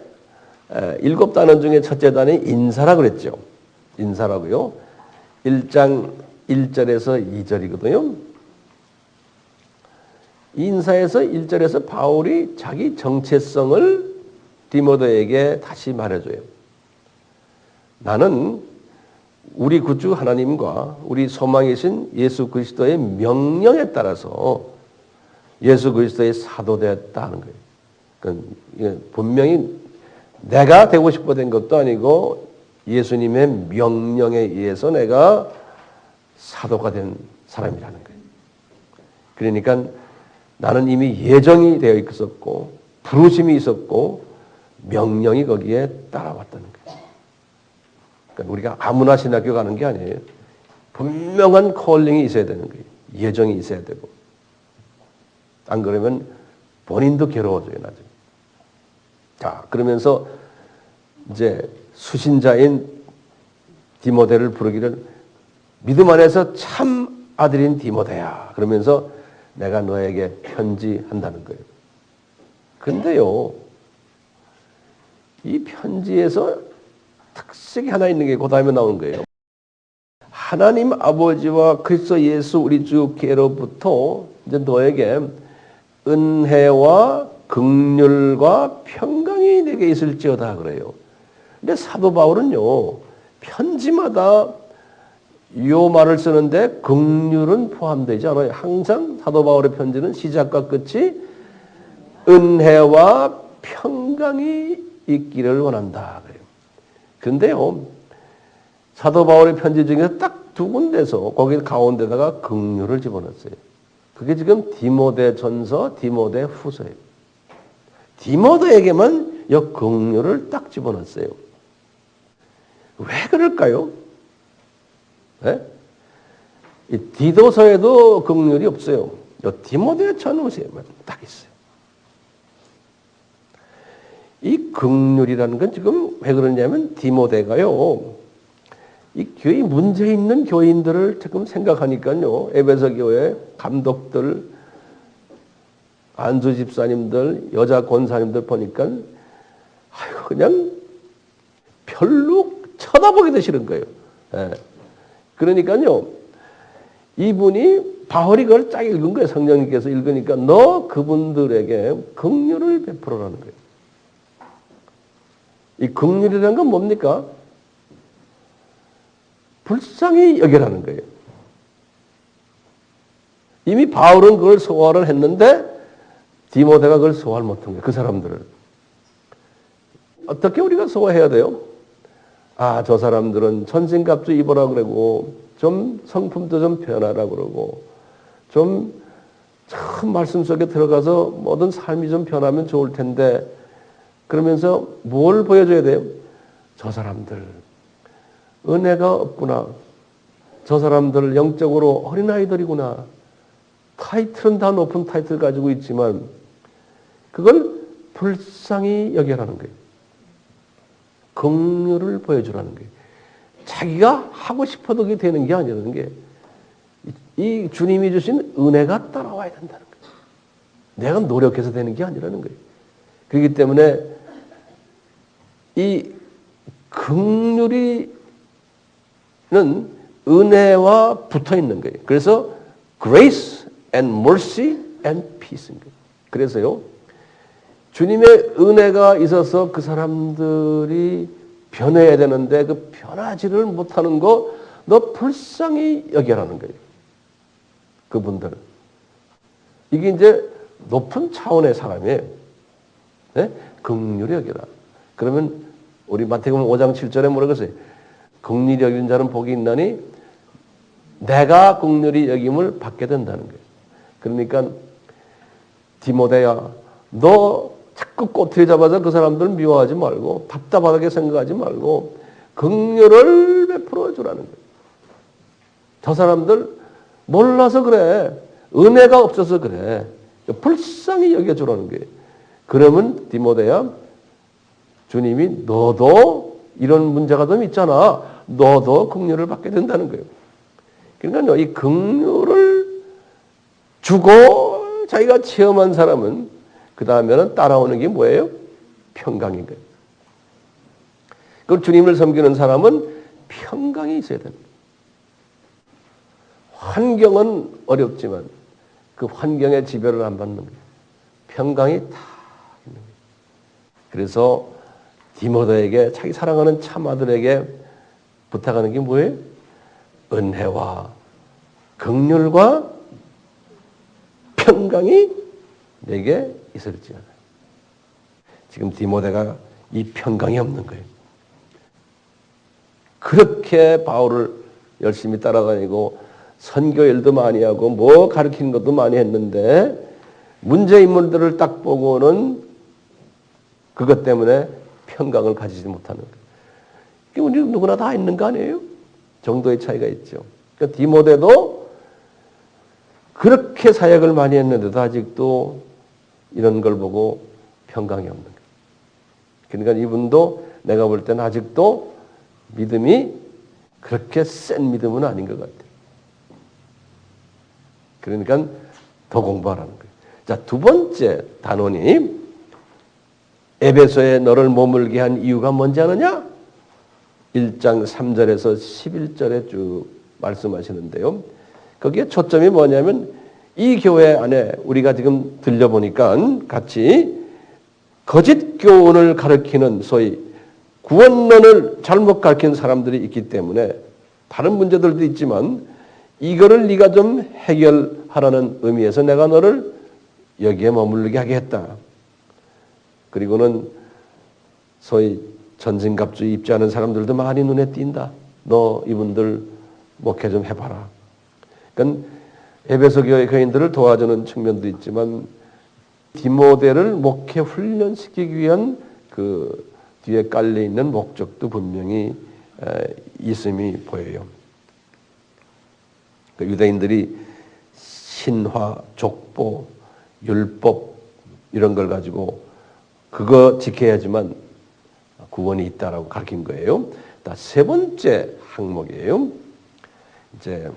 7단원 중에 첫째 단이 인사라 그랬죠. 인사라고요. 1장 1절에서 2절이거든요. 인사에서 1절에서 바울이 자기 정체성을 디모데에게 다시 말해줘요. 나는 우리 구주 하나님과 우리 소망이신 예수 그리스도의 명령에 따라서 예수 그리스도의 사도 되었다 하는 거예요. 분명히 내가 되고 싶어 된 것도 아니고 예수님의 명령에 의해서 내가 사도가 된 사람이라는 거예요. 그러니까 나는 이미 예정이 되어 있었고 부르심이 있었고 명령이 거기에 따라왔다는 거예요. 그러니까 우리가 아무나 신학교 가는 게 아니에요. 분명한 콜링이 있어야 되는 거예요. 예정이 있어야 되고. 안 그러면 본인도 괴로워져요, 나중에. 자, 그러면서 이제 수신자인 디모데를 부르기를 믿음 안에서 참 아들인 디모데야. 그러면서 내가 너에게 편지한다는 거예요. 근데요, 이 편지에서 특색이 하나 있는 게 그 다음에 나오는 거예요. 하나님 아버지와 그리스도 예수 우리 주께로부터 이제 너에게 은혜와 긍휼과 평강이 내게 있을지어다 그래요. 근데 사도 바울은요, 편지마다 이 말을 쓰는데 긍휼은 포함되지 않아요. 항상 사도 바울의 편지는 시작과 끝이 은혜와 평강이 있기를 원한다 그래요. 근데요, 사도 바울의 편지 중에서 딱 두 군데서 거기 가운데다가 긍휼을 집어넣었어요. 그게 지금 디모데 전서, 디모데 후서예요. 디모데에게만 이 긍휼을 딱 집어넣었어요. 왜 그럴까요? 네? 이 디도서에도 긍휼이 없어요. 이 디모데 전후서에만 딱 있어요. 이 긍휼이라는 건 지금 왜 그러냐면 디모데가요, 이 교회 문제 있는 교인들을 지금 생각하니까요, 에베소 교회 감독들, 안수 집사님들, 여자 권사님들 보니까 아이고 그냥 별로 쳐다보기도 싫은 거예요. 예. 그러니까요, 이분이 바울이 그걸 쫙 읽은 거예요. 성령님께서 읽으니까 너 그분들에게 긍휼을 베풀어라는 거예요. 이 긍휼이라는 건 뭡니까? 불쌍히 여기라는 거예요. 이미 바울은 그걸 소화를 했는데 디모데가 그걸 소화를 못한 거예요. 그 사람들을. 어떻게 우리가 소화해야 돼요? 아, 저 사람들은 천신갑주 입으라 그러고 좀 성품도 좀 변하라 그러고 좀 참 말씀 속에 들어가서 모든 삶이 좀 변하면 좋을 텐데 그러면서 뭘 보여줘야 돼요? 저 사람들 은혜가 없구나. 저 사람들 영적으로 어린아이들이구나. 타이틀은 다 높은 타이틀 가지고 있지만 그걸 불쌍히 여겨라는 거예요. 긍휼을 보여주라는 거예요. 자기가 하고 싶어도 그게 되는 게 아니라는 게 이 주님이 주신 은혜가 따라와야 된다는 거예요. 내가 노력해서 되는 게 아니라는 거예요. 그렇기 때문에 이 긍휼이 는 은혜와 붙어 있는 거예요. 그래서 grace and mercy and peace인 거예요. 그래서요, 주님의 은혜가 있어서 그 사람들이 변해야 되는데 그 변하지를 못하는 거 너 불쌍히 여겨라는 거예요. 그분들은. 이게 이제 높은 차원의 사람이에요. 네? 긍휼히 여겨라. 그러면 우리 마태복음 5장 7절에 뭐라고 했어요? 긍휼히 여기는 자는 복이 있나니 내가 긍휼히 여김을 받게 된다는 거예요. 그러니까 디모데야, 너 자꾸 꼬투리 잡아서 그 사람들 미워하지 말고 답답하게 생각하지 말고 긍휼을 베풀어 주라는 거예요. 저 사람들 몰라서 그래. 은혜가 없어서 그래. 불쌍히 여겨주라는 거예요. 그러면 디모데야, 주님이 너도 이런 문제가 좀 있잖아. 너도 긍휼을 받게 된다는 거예요. 그러니까 이 긍휼을 주고 자기가 체험한 사람은 그 다음에는 따라오는 게 뭐예요? 평강인 거예요. 그 주님을 섬기는 사람은 평강이 있어야 됩니다. 환경은 어렵지만 그 환경에 지배를 안 받는 거예요. 평강이 다 있는 거예요. 그래서 디모데에게 자기 사랑하는 참 아들에게 부탁하는 게 뭐예요? 은혜와 긍휼과 평강이 내게 있을지어다. 지금 디모데가 이 평강이 없는 거예요. 그렇게 바울을 열심히 따라다니고 선교 일도 많이 하고 뭐 가르치는 것도 많이 했는데 문제 인물들을 딱 보고는 그것 때문에 평강을 가지지 못하는 거예요. 우리 누구나 다 있는 거 아니에요? 정도의 차이가 있죠. 그러니까 디모데도 그렇게 사역을 많이 했는데도 아직도 이런 걸 보고 평강이 없는 거예요. 그러니까 이분도 내가 볼 때는 아직도 믿음이 그렇게 센 믿음은 아닌 것 같아요. 그러니까 더 공부하라는 거예요. 자, 두 번째 단원이 에베소에 너를 머물게 한 이유가 뭔지 아느냐? 1장 3절에서 11절에 쭉 말씀하시는데요. 거기에 초점이 뭐냐면 이 교회 안에 우리가 지금 들려보니까 같이 거짓 교훈을 가르치는 소위 구원론을 잘못 가르치는 사람들이 있기 때문에 다른 문제들도 있지만 이거를 네가 좀 해결하라는 의미에서 내가 너를 여기에 머물게 하겠다. 그리고는 소위 전신갑주의 입지하는 사람들도 많이 눈에 띈다. 너 이분들 목회 좀 해봐라. 그러니까 에베소 교회 교인들을 도와주는 측면도 있지만 디모데를 목회 훈련시키기 위한 그 뒤에 깔려 있는 목적도 분명히 있음이 보여요. 그 유대인들이 신화, 족보, 율법 이런 걸 가지고 그거 지켜야지만 구원이 있다라고 가르친 거예요. 세 번째 항목이에요. 이제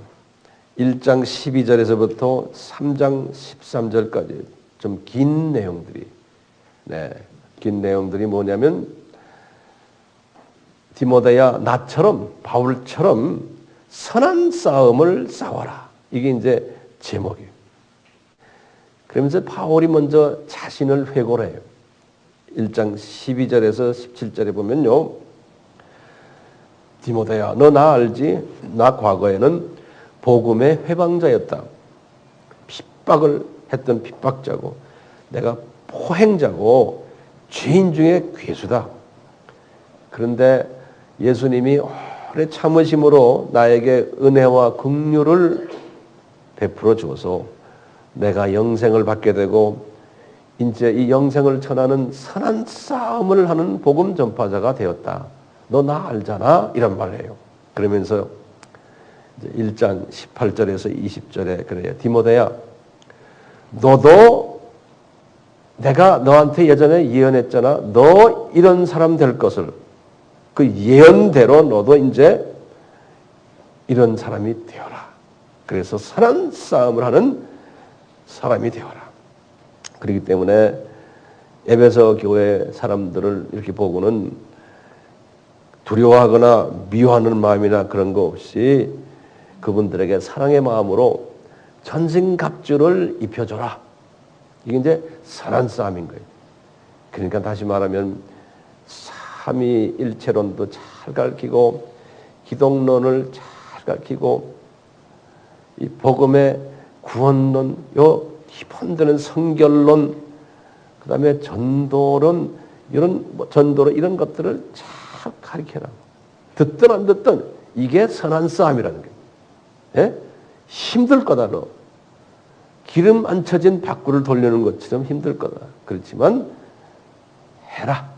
1장 12절에서부터 3장 13절까지 좀 긴 내용들이, 긴 내용들이 뭐냐면 디모데야 나처럼 바울처럼 선한 싸움을 싸워라. 이게 이제 제목이에요. 그러면서 바울이 먼저 자신을 회고를 해요. 1장 12절에서 17절에 보면요. 디모데야 너 나 알지? 나 과거에는 복음의 회방자였다. 핍박을 했던 핍박자고 내가 포행자고 죄인 중에 괴수다. 그런데 예수님이 오래 참으심으로 나에게 은혜와 긍휼을 베풀어 줘서 내가 영생을 받게 되고 이제 이 영생을 전하는 선한 싸움을 하는 복음 전파자가 되었다. 너 나 알잖아? 이런 말을 해요. 그러면서 이제 1장 18절에서 20절에 그래요. 디모데야 너도 내가 너한테 예전에 예언했잖아. 너 이런 사람 될 것을 그 예언대로 너도 이제 이런 사람이 되어라. 그래서 선한 싸움을 하는 사람이 되어라. 그렇기 때문에 에베소 교회 사람들을 이렇게 보고는 두려워하거나 미워하는 마음이나 그런 거 없이 그분들에게 사랑의 마음으로 전신갑주를 입혀줘라. 이게 이제 선한 싸움인 거예요. 그러니까 다시 말하면 삼위일체론도 잘 가르치고 기독론을 잘 가르치고 이 복음의 구원론, 요 기본되는 성결론, 그다음에 전도론 이런 것들을 잘 가르쳐라. 듣든 안 듣든 이게 선한 싸움이라는 거예요. 예? 힘들 거다 너. 기름 안 쳐진 바구를 돌리는 것처럼 힘들 거다. 그렇지만 해라.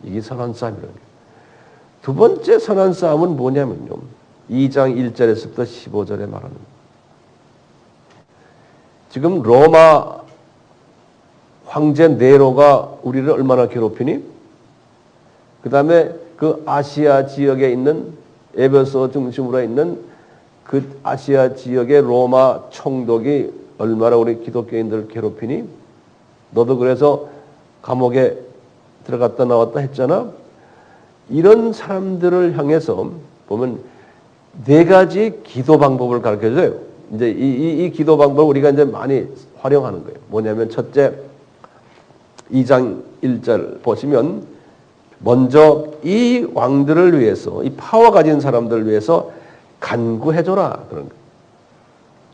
이게 선한 싸움이라는 거예요. 두 번째 선한 싸움은 뭐냐면요. 2장 1절에서부터 15절에 말하는 거예요. 지금 로마 황제 네로가 우리를 얼마나 괴롭히니? 그 다음에 그 아시아 지역에 있는 에베소 중심으로 있는 그 아시아 지역의 로마 총독이 얼마나 우리 기독교인들을 괴롭히니? 너도 그래서 감옥에 들어갔다 나왔다 했잖아? 이런 사람들을 향해서 보면 네 가지 기도 방법을 가르쳐줘요. 이제 이 기도 방법을 우리가 이제 많이 활용하는 거예요. 뭐냐면 첫째, 2장 1절 보시면 먼저 이 왕들을 위해서, 이 파워 가진 사람들을 위해서 간구해줘라. 그런 거예요.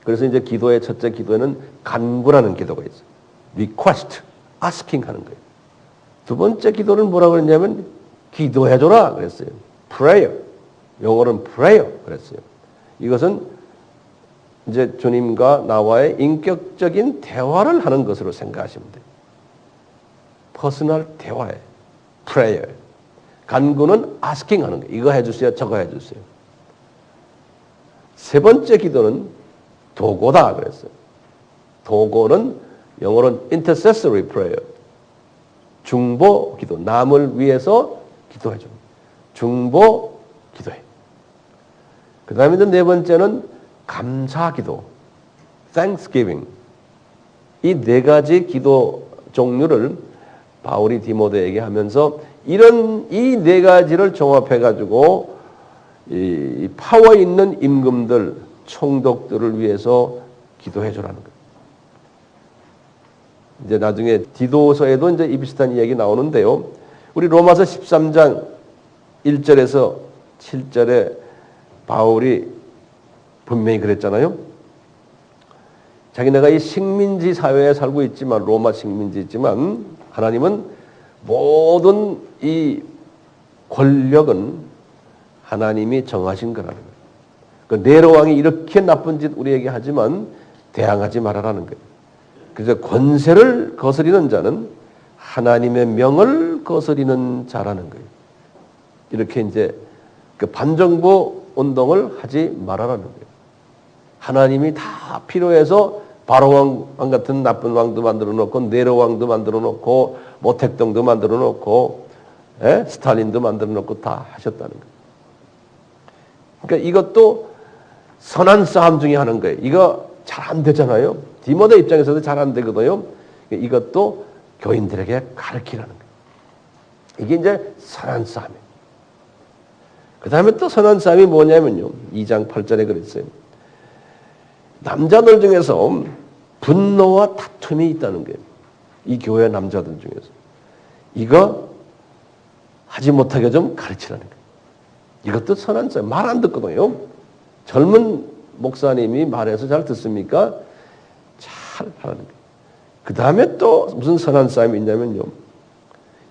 그래서 이제 기도의 첫째 기도에는 간구라는 기도가 있어요. request, asking 하는 거예요. 두 번째 기도를 뭐라고 그랬냐면 기도해줘라 그랬어요. prayer. 영어로는 prayer 그랬어요. 이것은 이제 주님과 나와의 인격적인 대화를 하는 것으로 생각하시면 돼요. 퍼스널 대화에 prayer. 간구는 asking 하는 거예요. 이거 해주세요. 저거 해주세요. 세 번째 기도는 도고다 그랬어요. 도고는 영어로는 intercessory prayer. 중보 기도. 남을 위해서 기도해 줍니다. 중보 기도해. 그 다음에 네 번째는 감사 기도. thanksgiving. 이 네 가지 기도 종류를 바울이 디모데에게 하면서 이 네 가지를 종합해 가지고 이 파워 있는 임금들, 총독들을 위해서 기도해 주라는 거예요. 이제 나중에 디도서에도 이제 이 비슷한 이야기 나오는데요. 우리 로마서 13장 1절에서 7절에 바울이 분명히 그랬잖아요. 자기네가 이 식민지 사회에 살고 있지만, 로마 식민지 있지만, 하나님은 모든 이 권력은 하나님이 정하신 거라는 거예요. 그 네로 왕이 이렇게 나쁜 짓 우리에게 하지만 대항하지 말아라는 거예요. 그래서 권세를 거스리는 자는 하나님의 명을 거스리는 자라는 거예요. 이렇게 이제 그 반정부 운동을 하지 말아라는 거예요. 하나님이 다 필요해서 바로 왕 같은 나쁜 왕도 만들어 놓고 네로 왕도 만들어 놓고 모택동도 만들어 놓고 스탈린도 만들어 놓고 다 하셨다는 거예요. 그러니까 이것도 선한 싸움 중에 하는 거예요. 이거 잘 안 되잖아요. 디모데 입장에서도 잘 안 되거든요. 이것도 교인들에게 가르치라는 거예요. 이게 이제 선한 싸움이에요. 그 다음에 또 선한 싸움이 뭐냐면요. 2장 8절에 그랬어요. 남자들 중에서 분노와 다툼이 있다는 거예요. 이 교회 남자들 중에서. 이거 하지 못하게 좀 가르치라는 거예요. 이것도 선한 싸움. 말 안 듣거든요. 젊은 목사님이 말해서 잘 듣습니까? 잘 하라는 거예요. 그 다음에 또 무슨 선한 싸움이 있냐면요.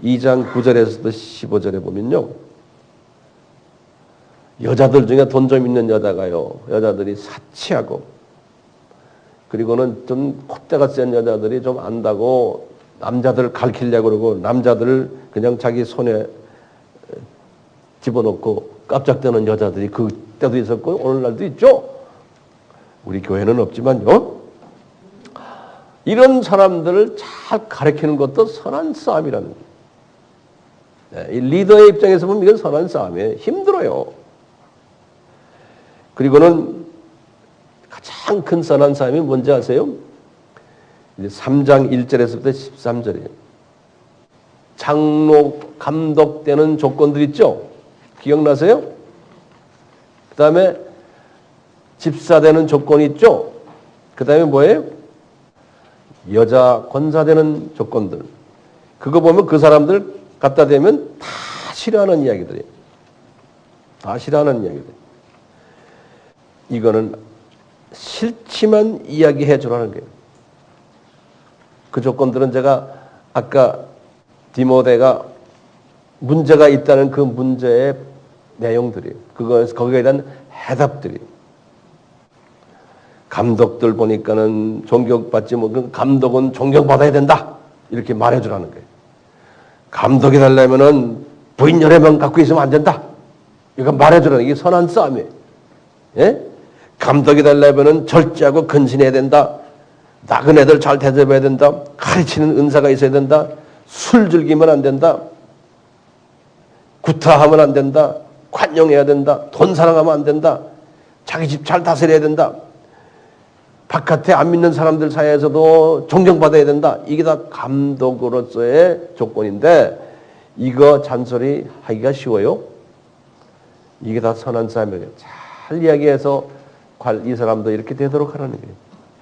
2장 9절에서도 15절에 보면요. 여자들 중에 돈 좀 있는 여자가요. 여자들이 사치하고 그리고는 좀 콧대가 센 여자들이 좀 안다고 남자들을 가르치려고 그러고 남자들을 그냥 자기 손에 집어넣고 깜짝대는 여자들이 그때도 있었고 오늘날도 있죠. 우리 교회는 없지만요. 이런 사람들을 잘 가르치는 것도 선한 싸움이라는 거예요. 이 리더의 입장에서 보면 이건 선한 싸움이에요. 힘들어요. 그리고는 가장 큰 선한 싸움이 뭔지 아세요? 이제 3장 1절에서부터 13절이에요. 장로, 감독 되는 조건들 있죠? 기억나세요? 그 다음에 집사 되는 조건이 있죠? 그 다음에 뭐예요? 여자 권사 되는 조건들. 그거 보면 그 사람들 갖다 대면 다 싫어하는 이야기들이에요. 다 싫어하는 이야기들. 이거는 싫지만 이야기해 주라는 거예요. 그 조건들은 제가 아까 디모데가 문제가 있다는 그 문제의 내용들이에요. 거기에 대한 해답들이에요. 감독들 보니까는 존경받지 못한 감독은 존경받아야 된다. 이렇게 말해주라는 거예요. 감독이 되려면은 부인 여러 명 갖고 있으면 안 된다. 이거 말해주라는 게 선한 싸움이에요. 예? 감독이 되려면은 절제하고 근신해야 된다. 나은 애들 잘 대접해야 된다. 가르치는 은사가 있어야 된다. 술 즐기면 안 된다. 구타하면 안 된다. 관용해야 된다. 돈 사랑하면 안 된다. 자기 집 잘 다스려야 된다. 바깥에 안 믿는 사람들 사이에서도 존경받아야 된다. 이게 다 감독으로서의 조건인데 이거 잔소리 하기가 쉬워요? 이게 다 선한 싸움이에요. 잘 이야기해서 이 사람도 이렇게 되도록 하라는 거예요.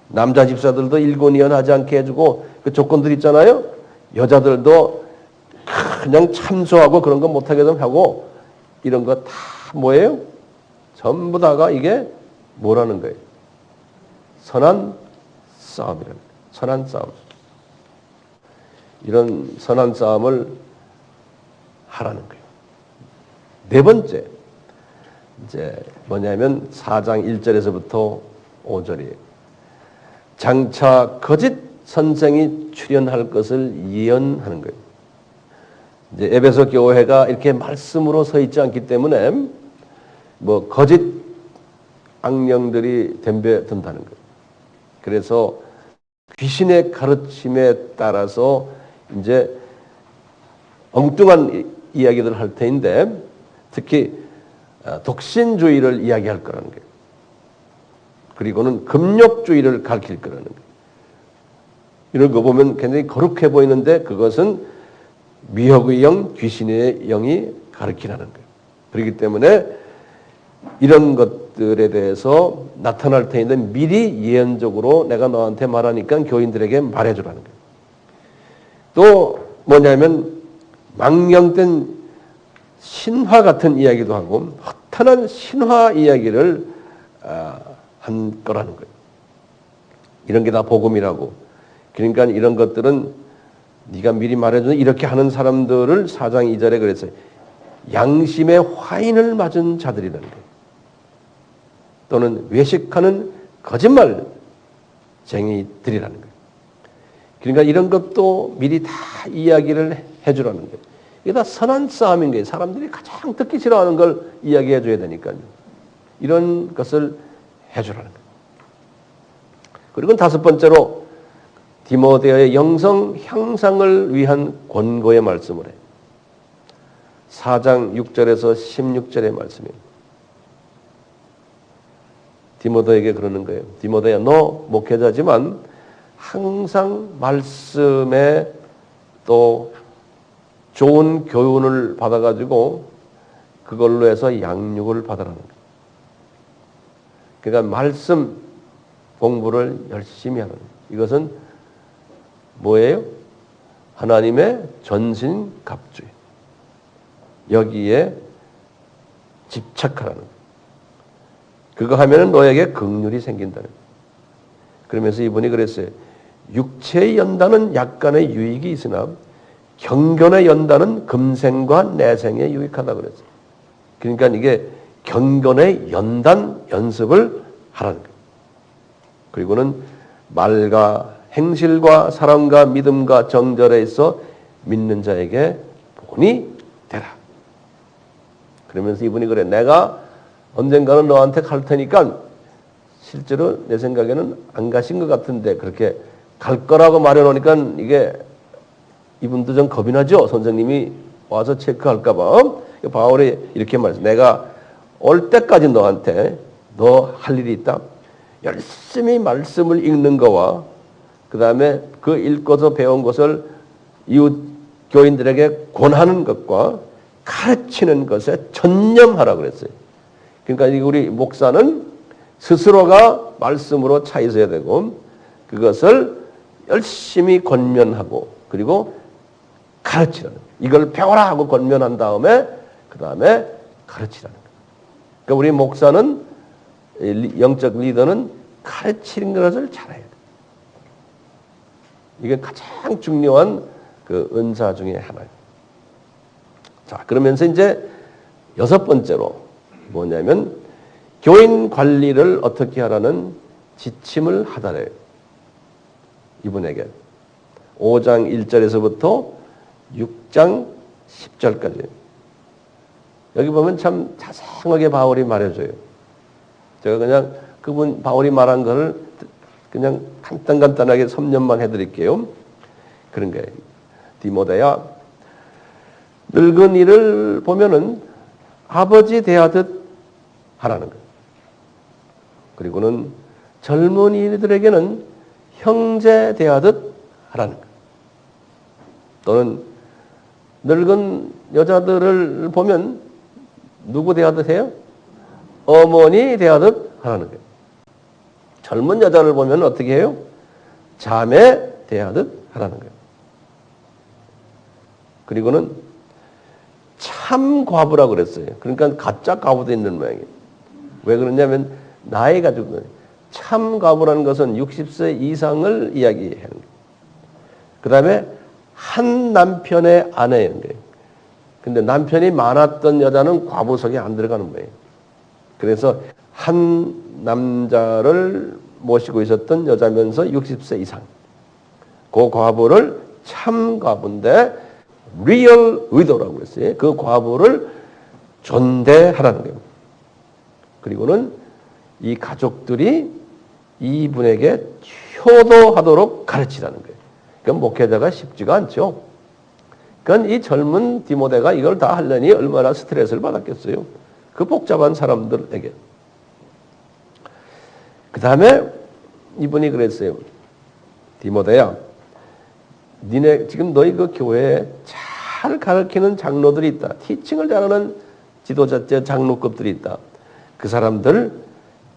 남자 집사들도 일곤이연하지 않게 해주고 그 조건들 있잖아요. 여자들도 그냥 참소하고 그런 거 못하게 좀 하고 이런 거 다 뭐예요? 전부 다가 이게 뭐라는 거예요? 선한 싸움이라는 거예요. 선한 싸움. 이런 선한 싸움을 하라는 거예요. 네 번째, 이제 뭐냐면 4장 1절에서부터 5절이에요. 장차 거짓 선생이 출현할 것을 예언하는 거예요. 이제 에베소 교회가 이렇게 말씀으로 서 있지 않기 때문에 뭐 거짓 악령들이 덤벼든다는 거예요. 그래서 귀신의 가르침에 따라서 이제 엉뚱한 이야기들을 할 터인데 특히 독신주의를 이야기할 거라는 거예요. 그리고는 금욕주의를 가르칠 거라는 거예요. 이런 거 보면 굉장히 거룩해 보이는데 그것은 미혹의 영, 귀신의 영이 가르치라는 거예요. 그렇기 때문에 이런 것들에 대해서 나타날 터인데 미리 예언적으로 내가 너한테 말하니까 교인들에게 말해주라는 거예요. 또 뭐냐면 망령된 신화 같은 이야기도 하고 허탄한 신화 이야기를 한 거라는 거예요. 이런 게 다 복음이라고. 그러니까 이런 것들은 네가 미리 말해주는 이렇게 하는 사람들을 4장 2절에 그랬어요. 양심의 화인을 맞은 자들이라는 거예요. 또는 외식하는 거짓말쟁이들이라는 거예요. 그러니까 이런 것도 미리 다 이야기를 해주라는 거예요. 이게 다 선한 싸움인 거예요. 사람들이 가장 듣기 싫어하는 걸 이야기해 줘야 되니까요. 이런 것을 해주라는 거예요. 그리고 다섯 번째로 디모데의 영성 향상을 위한 권고의 말씀을 해요. 4장 6절에서 16절의 말씀이에요. 디모데에게 그러는 거예요. 디모데야, 너 목회자지만 항상 말씀에 또 좋은 교훈을 받아가지고 그걸로 해서 양육을 받으라는 거예요. 그러니까 말씀 공부를 열심히 하는 거예요. 이것은 뭐예요? 하나님의 전신갑주예요. 여기에 집착하라는 거예요. 그거 하면은 너에게 긍휼이 생긴다는 거예요. 그러면서 이분이 그랬어요. 육체의 연단은 약간의 유익이 있으나 경건의 연단은 금생과 내생에 유익하다 그랬어요. 그러니까 이게 경건의 연단 연습을 하라는 거예요. 그리고는 말과 행실과 사랑과 믿음과 정절에 있어 믿는 자에게 본이 되라. 그러면서 이분이 그래. 내가 언젠가는 너한테 갈 테니까 실제로 내 생각에는 안 가신 것 같은데 그렇게 갈 거라고 말해놓으니까 이게 이분도 좀 겁이 나죠. 선생님이 와서 체크할까 봐. 바울이 이렇게 말했어요. 내가 올 때까지 너한테 너 할 일이 있다. 열심히 말씀을 읽는 거와 그 다음에 그 읽고서 배운 것을 이웃 교인들에게 권하는 것과 가르치는 것에 전념하라 그랬어요. 그러니까 우리 목사는 스스로가 말씀으로 차 있어야 되고 그것을 열심히 권면하고 그리고 가르치라는 거예요. 이걸 배워라 하고 권면한 다음에 그 다음에 가르치라는 거예요. 그러니까 우리 목사는 영적 리더는 가르치는 것을 잘해야 돼요. 이게 가장 중요한 그 은사 중에 하나예요. 자, 그러면서 이제 여섯 번째로 뭐냐면 교인 관리를 어떻게 하라는 지침을 하다래요. 이분에게 5장 1절에서부터 6장 10절까지 여기 보면 참 자세하게 바울이 말해줘요. 제가 그냥 그분 바울이 말한 거를 그냥 간단하게 섭렵만 해드릴게요. 그런 거예요. 디모데야, 늙은이를 보면은 아버지 대하듯 하라는 거예요. 그리고는 젊은이들에게는 형제 대하듯 하라는 거예요. 또는 늙은 여자들을 보면 누구 대하듯 해요? 어머니 대하듯 하라는 거예요. 젊은 여자를 보면 어떻게 해요? 자매 대하듯 하라는 거예요. 그리고는 참 과부라고 그랬어요. 그러니까 가짜 과부도 있는 모양이에요. 왜 그러냐면 나이 가지고 참 과부라는 것은 60세 이상을 이야기하는 거예요. 그 다음에 한 남편의 아내인 거예요. 근데 남편이 많았던 여자는 과부석에 안 들어가는 거예요. 그래서 한 남자를 모시고 있었던 여자면서 60세 이상. 그 과부를 참 과부인데 리얼 위도라고 그랬어요. 그 과부를 존대하라는 거예요. 그리고는 이 가족들이 이분에게 효도하도록 가르치라는 거예요. 그건 목회자가 쉽지가 않죠. 그건 이 젊은 디모데가 이걸 다 하려니 얼마나 스트레스를 받았겠어요. 그 복잡한 사람들에게. 그 다음에 이분이 그랬어요. 디모데야, 니네 지금 너희 그 교회에 잘 가르치는 장로들이 있다. 티칭을 잘하는 지도자 장로급들이 있다. 그 사람들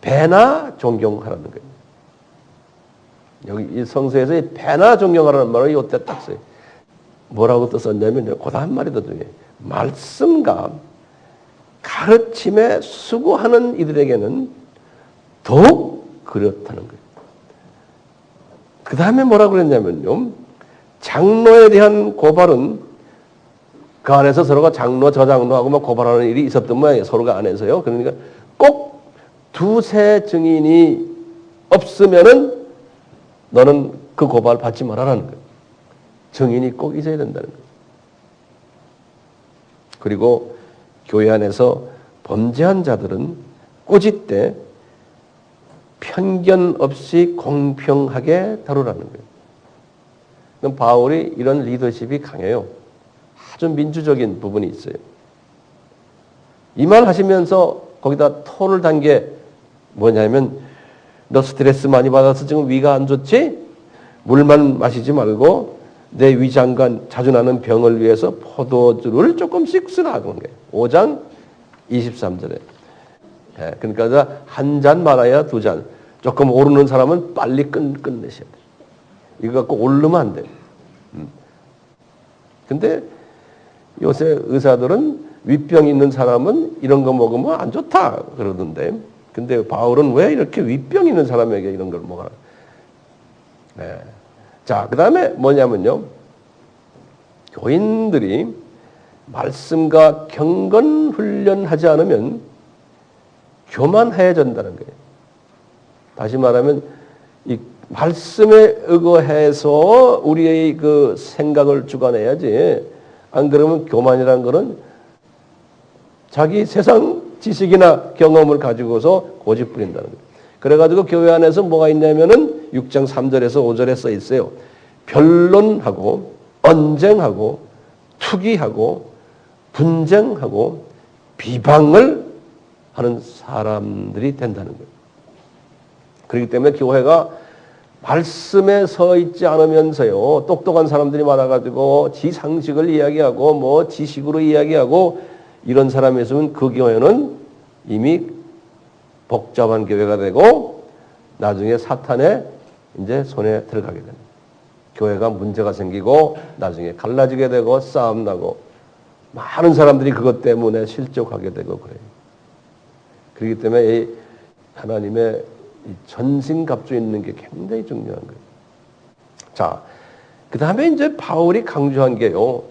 배나 존경하라는 거예요. 여기 이 성서에서 이 배나 존경하라는 말을 이때 딱 써요. 뭐라고 또 썼냐면 거다 한 마리 더 중에 말씀과 가르침에 수고하는 이들에게는 더욱 그렇다는 거예요. 그 다음에 뭐라고 그랬냐면요. 장로에 대한 고발은 그 안에서 서로가 장로, 저장로하고 막 고발하는 일이 있었던 모양이에요. 서로가 안에서요. 그러니까 꼭 두세 증인이 없으면은 너는 그 고발 받지 말아라는 거예요. 증인이 꼭 있어야 된다는 거예요. 그리고 교회 안에서 범죄한 자들은 꾸짖되 편견 없이 공평하게 다루라는 거예요. 그럼 바울이 이런 리더십이 강해요. 아주 민주적인 부분이 있어요. 이 말 하시면서 거기다 토를 단 게 뭐냐면 너 스트레스 많이 받아서 지금 위가 안 좋지? 물만 마시지 말고 내 위장관 자주 나는 병을 위해서 포도주를 조금씩 쓰라 그런 거예요. 5장 23절에. 그러니까 한 잔 말아야 두 잔. 조금 오르는 사람은 빨리 끝내셔야 돼요. 이거 갖고 오르면 안 돼요. 근데 요새 의사들은 윗병 있는 사람은 이런 거 먹으면 안 좋다 그러던데. 근데 바울은 왜 이렇게 윗병 있는 사람에게 이런 걸 먹어라? 네. 자, 그 다음에 뭐냐면요. 교인들이 말씀과 경건 훈련하지 않으면 교만해진다는 거예요. 다시 말하면 이 말씀에 의거해서 우리의 그 생각을 주관해야지. 안 그러면 교만이라는 거는 자기 세상 지식이나 경험을 가지고서 고집 부린다는 거예요. 그래가지고 교회 안에서 뭐가 있냐면은 6장 3절에서 5절에 써 있어요. 변론하고 언쟁하고 투기하고 분쟁하고 비방을 하는 사람들이 된다는 거예요. 그렇기 때문에 교회가 말씀에 서 있지 않으면서요, 똑똑한 사람들이 많아가지고 지 상식을 이야기하고 뭐 지식으로 이야기하고 이런 사람이 있으면 그 교회는 이미 복잡한 교회가 되고 나중에 사탄의 이제 손에 들어가게 됩니다. 교회가 문제가 생기고 나중에 갈라지게 되고 싸움 나고 많은 사람들이 그것 때문에 실족하게 되고 그래요. 그렇기 때문에 이 하나님의 전신갑주 있는 게 굉장히 중요한 거예요. 자, 그 다음에 이제 바울이 강조한 게요.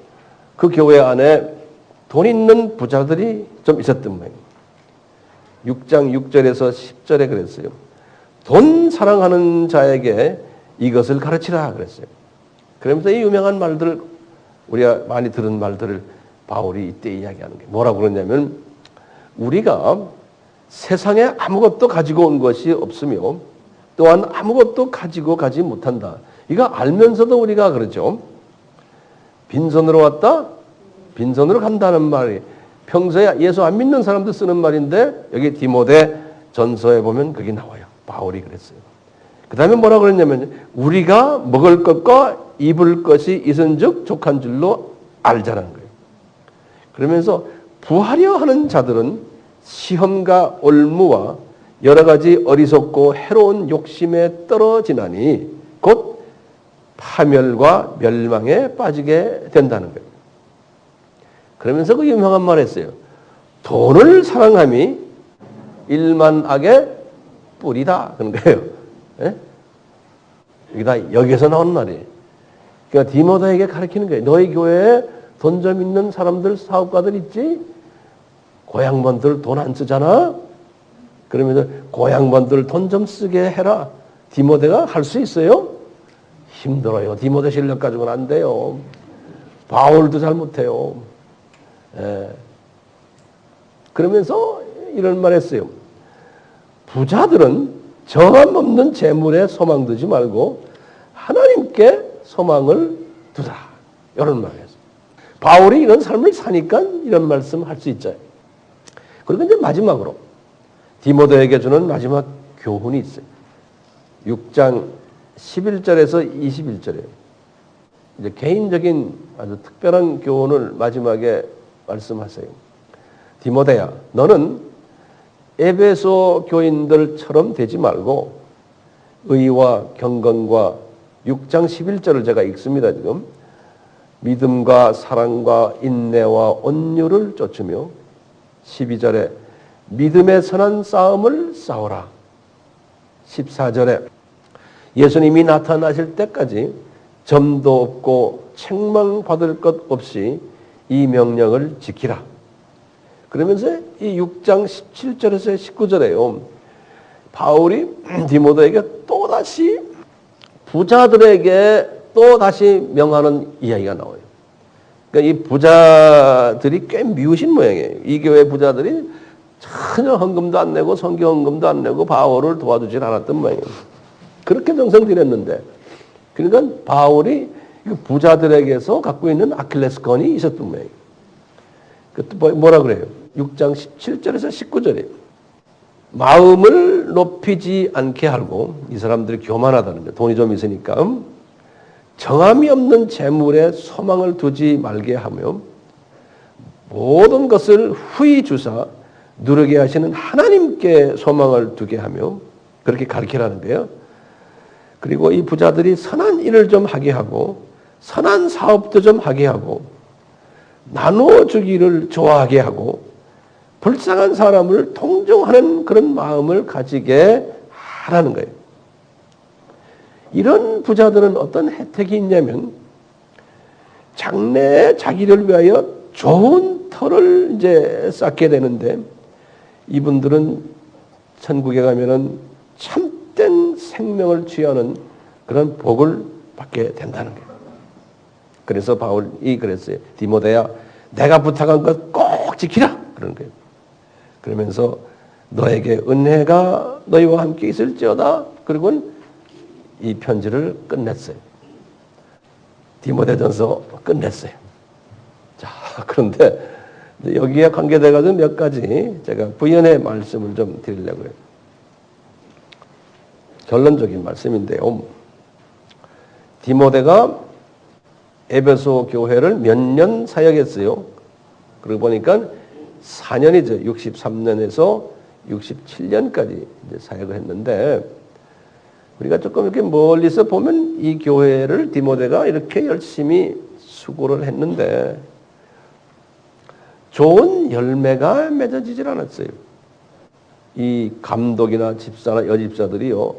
그 교회 안에 돈 있는 부자들이 좀 있었던 모양이에요. 6장 6절에서 10절에 그랬어요. 돈 사랑하는 자에게 이것을 가르치라 그랬어요. 그러면서 이 유명한 말들, 우리가 많이 들은 말들을 바울이 이때 이야기하는 게 뭐라고 그러냐면 우리가 세상에 아무것도 가지고 온 것이 없으며 또한 아무것도 가지고 가지 못한다. 이거 알면서도 우리가 그러죠. 빈손으로 왔다, 빈손으로 간다는 말이 평소에 예수 안 믿는 사람들 쓰는 말인데 여기 디모데 전서에 보면 그게 나와요. 바울이 그랬어요. 그 다음에 뭐라고 그랬냐면 우리가 먹을 것과 입을 것이 있은즉 족한 줄로 알자는 거예요. 그러면서 부하려 하는 자들은 시험과 올무와 여러 가지 어리석고 해로운 욕심에 떨어지나니 곧 파멸과 멸망에 빠지게 된다는 거예요. 그러면서 그 유명한 말 했어요. 돈을 사랑함이 일만 악의 뿌리다. 그런 거예요. 예? 여기다 여기서 나온 말이에요. 그러니까 디모데에게 가르치는 거예요. 너희 교회에 돈 좀 있는 사람들, 사업가들 있지? 고향번들 돈 안 쓰잖아? 그러면서 고향번들 돈 좀 쓰게 해라. 디모데가 할 수 있어요? 힘들어요. 디모데 실력 가지고는 안 돼요. 바울도 잘 못해요. 예. 그러면서 이런 말 했어요. 부자들은 정함 없는 재물에 소망 두지 말고 하나님께 소망을 두라. 이런 말을 했어요. 바울이 이런 삶을 사니까 이런 말씀 할 수 있죠. 그리고 이제 마지막으로 디모데에게 주는 마지막 교훈이 있어요. 6장 11절에서 21절이에요. 이제 개인적인 아주 특별한 교훈을 마지막에 말씀하세요. 디모데야, 너는 에베소 교인들처럼 되지 말고 의와 경건과 6장 11절을 제가 읽습니다. 지금 믿음과 사랑과 인내와 온유를 쫓으며 12절에 믿음의 선한 싸움을 싸우라. 14절에 예수님이 나타나실 때까지 점도 없고 책망받을 것 없이 이 명령을 지키라. 그러면서 이 6장 17절에서 19절에요. 바울이 디모데에게 또다시 부자들에게 또다시 명하는 이야기가 나와요. 그러니까 이 부자들이 꽤 미우신 모양이에요. 이 교회 부자들이 전혀 헌금도 안 내고 선교 헌금도 안 내고 바울을 도와주질 않았던 모양이에요. 그렇게 정성들였는데, 그러니까 바울이 부자들에게서 갖고 있는 아킬레스건이 있었던 모양이에요. 뭐라 그래요? 6장 17절에서 19절이에요. 마음을 높이지 않게 하고, 이 사람들이 교만하다는 거예요. 돈이 좀 있으니까. 정함이 없는 재물에 소망을 두지 말게 하며 모든 것을 후히 주사 누르게 하시는 하나님께 소망을 두게 하며, 그렇게 가르치라는 거예요. 그리고 이 부자들이 선한 일을 좀 하게 하고 선한 사업도 좀 하게 하고 나눠주기를 좋아하게 하고 불쌍한 사람을 동정하는 그런 마음을 가지게 하라는 거예요. 이런 부자들은 어떤 혜택이 있냐면 장래에 자기를 위하여 좋은 터를 이제 쌓게 되는데, 이분들은 천국에 가면은 참된 생명을 취하는 그런 복을 받게 된다는 거예요. 그래서 바울이 그랬어요. 디모데야, 내가 부탁한 것 꼭 지키라. 그런 거예요. 그러면서 너에게 은혜가 너희와 함께 있을지어다. 그리고 이 편지를 끝냈어요. 디모데전서 끝냈어요. 자, 그런데 여기에 관계돼가지고 몇 가지 제가 부연의 말씀을 좀 드리려고 해요. 결론적인 말씀인데요. 디모데가 에베소 교회를 몇 년 사역했어요. 그러고 보니까 4년이죠. 63년에서 67년까지 이제 사역을 했는데, 우리가 조금 이렇게 멀리서 보면 이 교회를 디모데가 이렇게 열심히 수고를 했는데 좋은 열매가 맺어지질 않았어요. 이 감독이나 집사나 여집사들이요,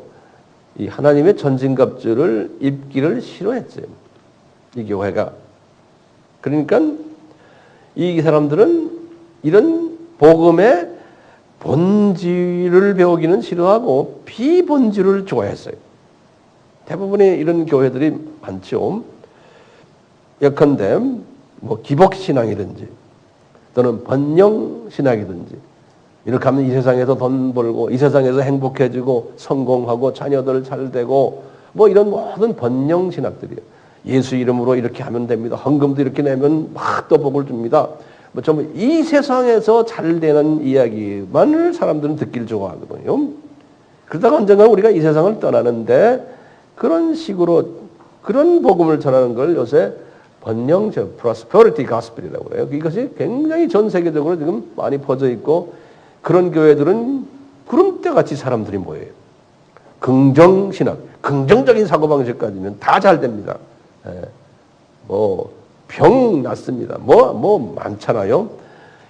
이 하나님의 전진갑주를 입기를 싫어했어요. 이 교회가. 그러니까 이 사람들은 이런 복음의 본질을 배우기는 싫어하고 비본질을 좋아했어요. 대부분의 이런 교회들이 많죠. 예컨대 뭐 기복신앙이든지 또는 번영신앙이든지 이렇게 하면 이 세상에서 돈 벌고 이 세상에서 행복해지고 성공하고 자녀들 잘 되고 뭐 이런 모든 번영신학들이에요. 예수 이름으로 이렇게 하면 됩니다. 헌금도 이렇게 내면 막 또 복을 줍니다. 뭐 전부 이 세상에서 잘 되는 이야기만을 사람들은 듣기를 좋아하거든요. 그러다가 언젠가 우리가 이 세상을 떠나는데 그런 식으로 그런 복음을 전하는 걸 요새 번영, prosperity gospel이라고 해요. 이것이 굉장히 전 세계적으로 지금 많이 퍼져 있고, 그런 교회들은 구름대같이 사람들이 모여요. 긍정신학, 긍정적인 사고방식까지면 다 잘 됩니다. 병 났습니다. 많잖아요.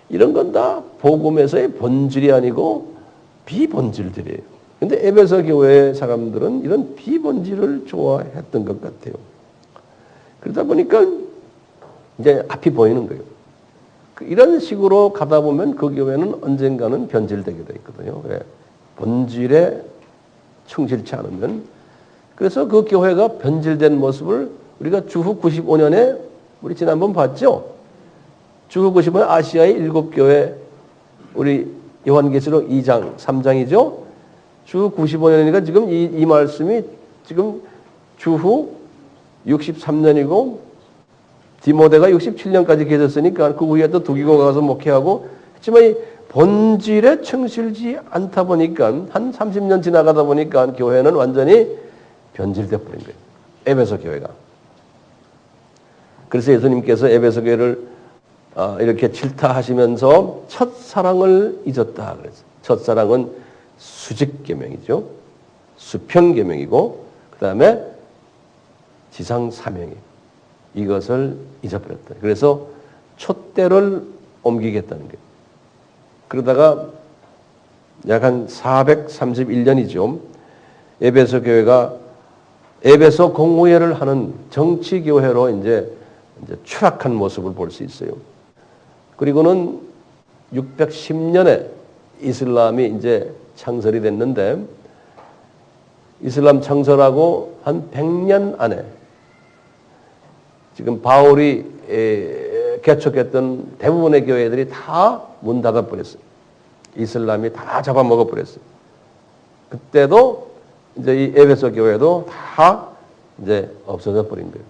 이런 건 다 복음에서의 본질이 아니고 비본질들이에요. 근데 에베소 교회 사람들은 이런 비본질을 좋아했던 것 같아요. 그러다 보니까 이제 앞이 보이는 거예요. 이런 식으로 가다 보면 그 교회는 언젠가는 변질되게 돼 있거든요. 왜? 본질에 충실치 않으면. 그래서 그 교회가 변질된 모습을 우리가 주후 95년에 우리 지난번 봤죠. 주후 95년 아시아의 7교회 우리 요한계시록 2장, 3장이죠. 주후 95년이니까 지금 이 말씀이 지금 주후 63년이고 디모데가 67년까지 계셨으니까 그 후에 또 두기고 가서 목회하고 했지만 이 본질에 충실지 않다 보니까 한 30년 지나가다 보니까 교회는 완전히 변질돼 버린 거예요. 에베소 교회가. 그래서 예수님께서 에베소 교회를 이렇게 질타하시면서 첫사랑을 잊었다 그랬어요. 첫사랑은 수직계명이죠. 수평계명이고 그 다음에 지상사명이에요. 이것을 잊어버렸다. 그래서 촛대를 옮기겠다는 거예요. 그러다가 약 한 431년이죠. 에베소 교회가 에베소 공회를 하는 정치교회로 이제 추락한 모습을 볼 수 있어요. 그리고는 610년에 이슬람이 이제 창설이 됐는데 이슬람 창설하고 한 100년 안에 지금 바울이 개척했던 대부분의 교회들이 다 문 닫아 버렸어요. 이슬람이 다 잡아먹어 버렸어요. 그때도 이제 이 에베소 교회도 다 이제 없어져 버린 거예요.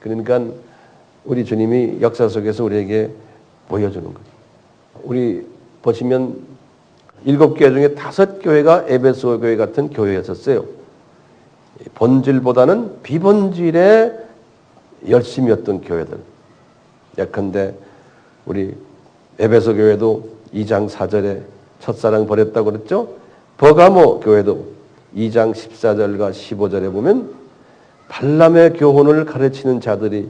그러니까 우리 주님이 역사 속에서 우리에게 보여주는 거죠. 우리 보시면 7교회 중에 5교회가 에베소 교회 같은 교회였었어요. 본질보다는 비본질에 열심이었던 교회들. 예컨대 우리 에베소 교회도 2장 4절에 첫사랑 버렸다고 그랬죠. 버가모 교회도 2장 14절과 15절에 보면 발람의 교훈을 가르치는 자들이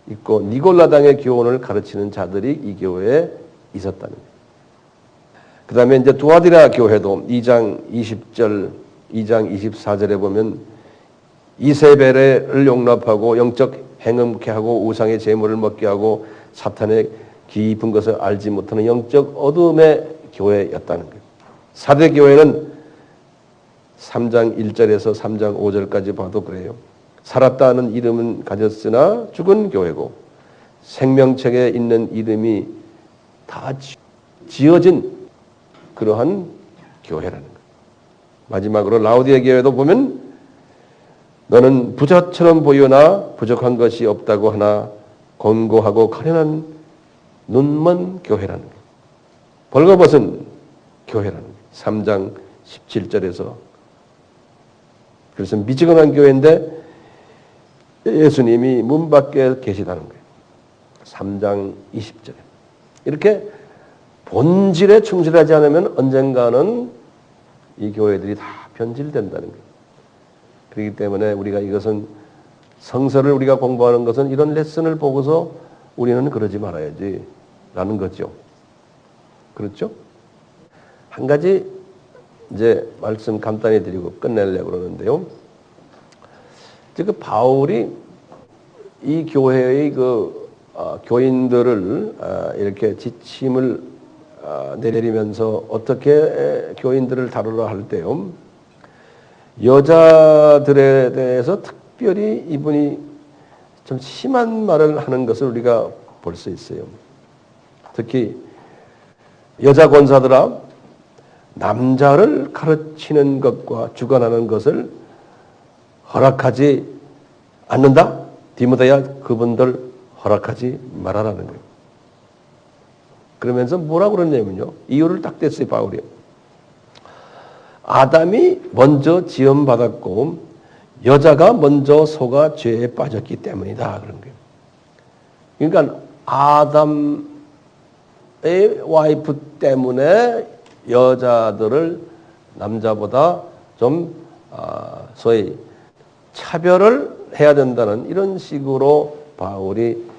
있고 니골라당의 교훈을 가르치는 자들이 이 교회에 있었다는 거예요. 그 다음에 이제 두아디라 교회도 2장 20절, 2장 24절에 보면 이세벨을 용납하고 영적 행음케 하고 우상의 제물을 먹게 하고 사탄의 깊은 것을 알지 못하는 영적 어둠의 교회였다는 거예요. 사대 교회는 3장 1절에서 3장 5절까지 봐도 그래요. 살았다는 이름은 가졌으나 죽은 교회고 생명책에 있는 이름이 다 지어진 그러한 교회라는 거예요. 마지막으로 라우디에 교회도 보면 너는 부자처럼 보이나 부족한 것이 없다고 하나 권고하고 가련한 눈먼 교회라는 거예요. 벌거벗은 교회라는 거예요. 3장 17절에서 그래서 미지근한 교회인데 예수님이 문 밖에 계시다는 거예요. 3장 20절에 이렇게 본질에 충실하지 않으면 언젠가는 이 교회들이 다 변질된다는 거예요. 그렇기 때문에 우리가 이것은 성서를 우리가 공부하는 것은 이런 레슨을 보고서 우리는 그러지 말아야지 라는 거죠. 그렇죠? 한 가지 이제 말씀 간단히 드리고 끝내려고 그러는데요. 그 바울이 이 교회의 그 교인들을 이렇게 지침을 내리면서 어떻게 교인들을 다루라 할 때요. 여자들에 대해서 특별히 이분이 좀 심한 말을 하는 것을 우리가 볼 수 있어요. 특히 여자 권사들아 남자를 가르치는 것과 주관하는 것을 허락하지 않는다. 디모데야 그분들 허락하지 말아라는 거예요. 그러면서 뭐라고 그러냐면요. 이유를 딱 댔어요. 바울이요. 아담이 먼저 지음받았고 여자가 먼저 속아 죄에 빠졌기 때문이다. 그런 거예요. 그러니까 아담의 와이프 때문에 여자들을 남자보다 좀 소위 차별을 해야 된다는 이런 식으로 바울이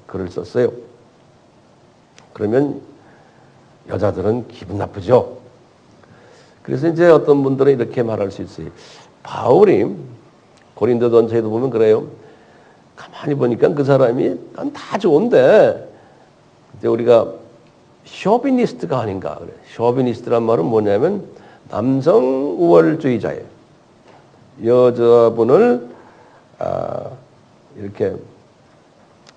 글을 썼어요. 그러면 여자들은 기분 나쁘죠. 그래서 이제 어떤 분들은 이렇게 말할 수 있어요. 바울이 고린도 전서에도 보면 그래요. 가만히 보니까 그 사람이 난 다 좋은데 이제 우리가 쇼비니스트가 아닌가 그래. 쇼비니스트란 말은 뭐냐면 남성 우월주의자예요. 여자분을 이렇게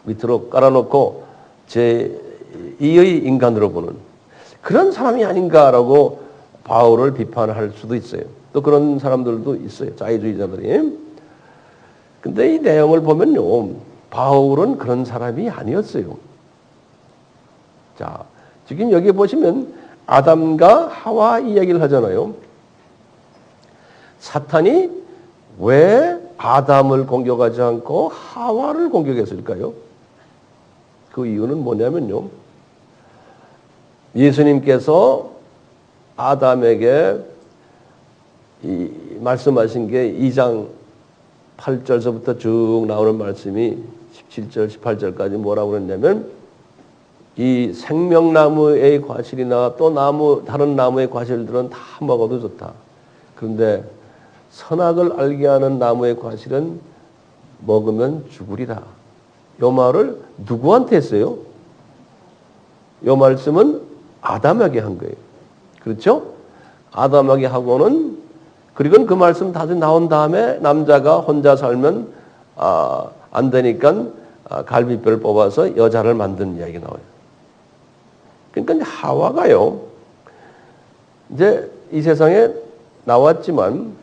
밑으로 깔아놓고 제2의 인간으로 보는 그런 사람이 아닌가라고 바울을 비판할 수도 있어요. 또 그런 사람들도 있어요. 자유주의자들이. 근데 이 내용을 보면요. 바울은 그런 사람이 아니었어요. 자, 지금 여기 보시면 아담과 하와 이야기를 하잖아요. 사탄이 왜 아담을 공격하지 않고 하와를 공격했을까요? 그 이유는 뭐냐면요. 예수님께서 아담에게 말씀하신 게 2장 8절서부터 쭉 나오는 말씀이 17절, 18절까지 뭐라고 그랬냐면 이 생명나무의 과실이나 또 다른 나무의 과실들은 다 먹어도 좋다. 그런데 선악을 알게 하는 나무의 과실은 먹으면 죽으리라. 이 말을 누구한테 했어요? 이 말씀은 아담에게 한 거예요. 그렇죠? 아담에게 하고는 그리고 그 말씀 다시 나온 다음에 남자가 혼자 살면 안 되니까 갈비뼈를 뽑아서 여자를 만든 이야기가 나와요. 그러니까 하와가요. 이제 이 세상에 나왔지만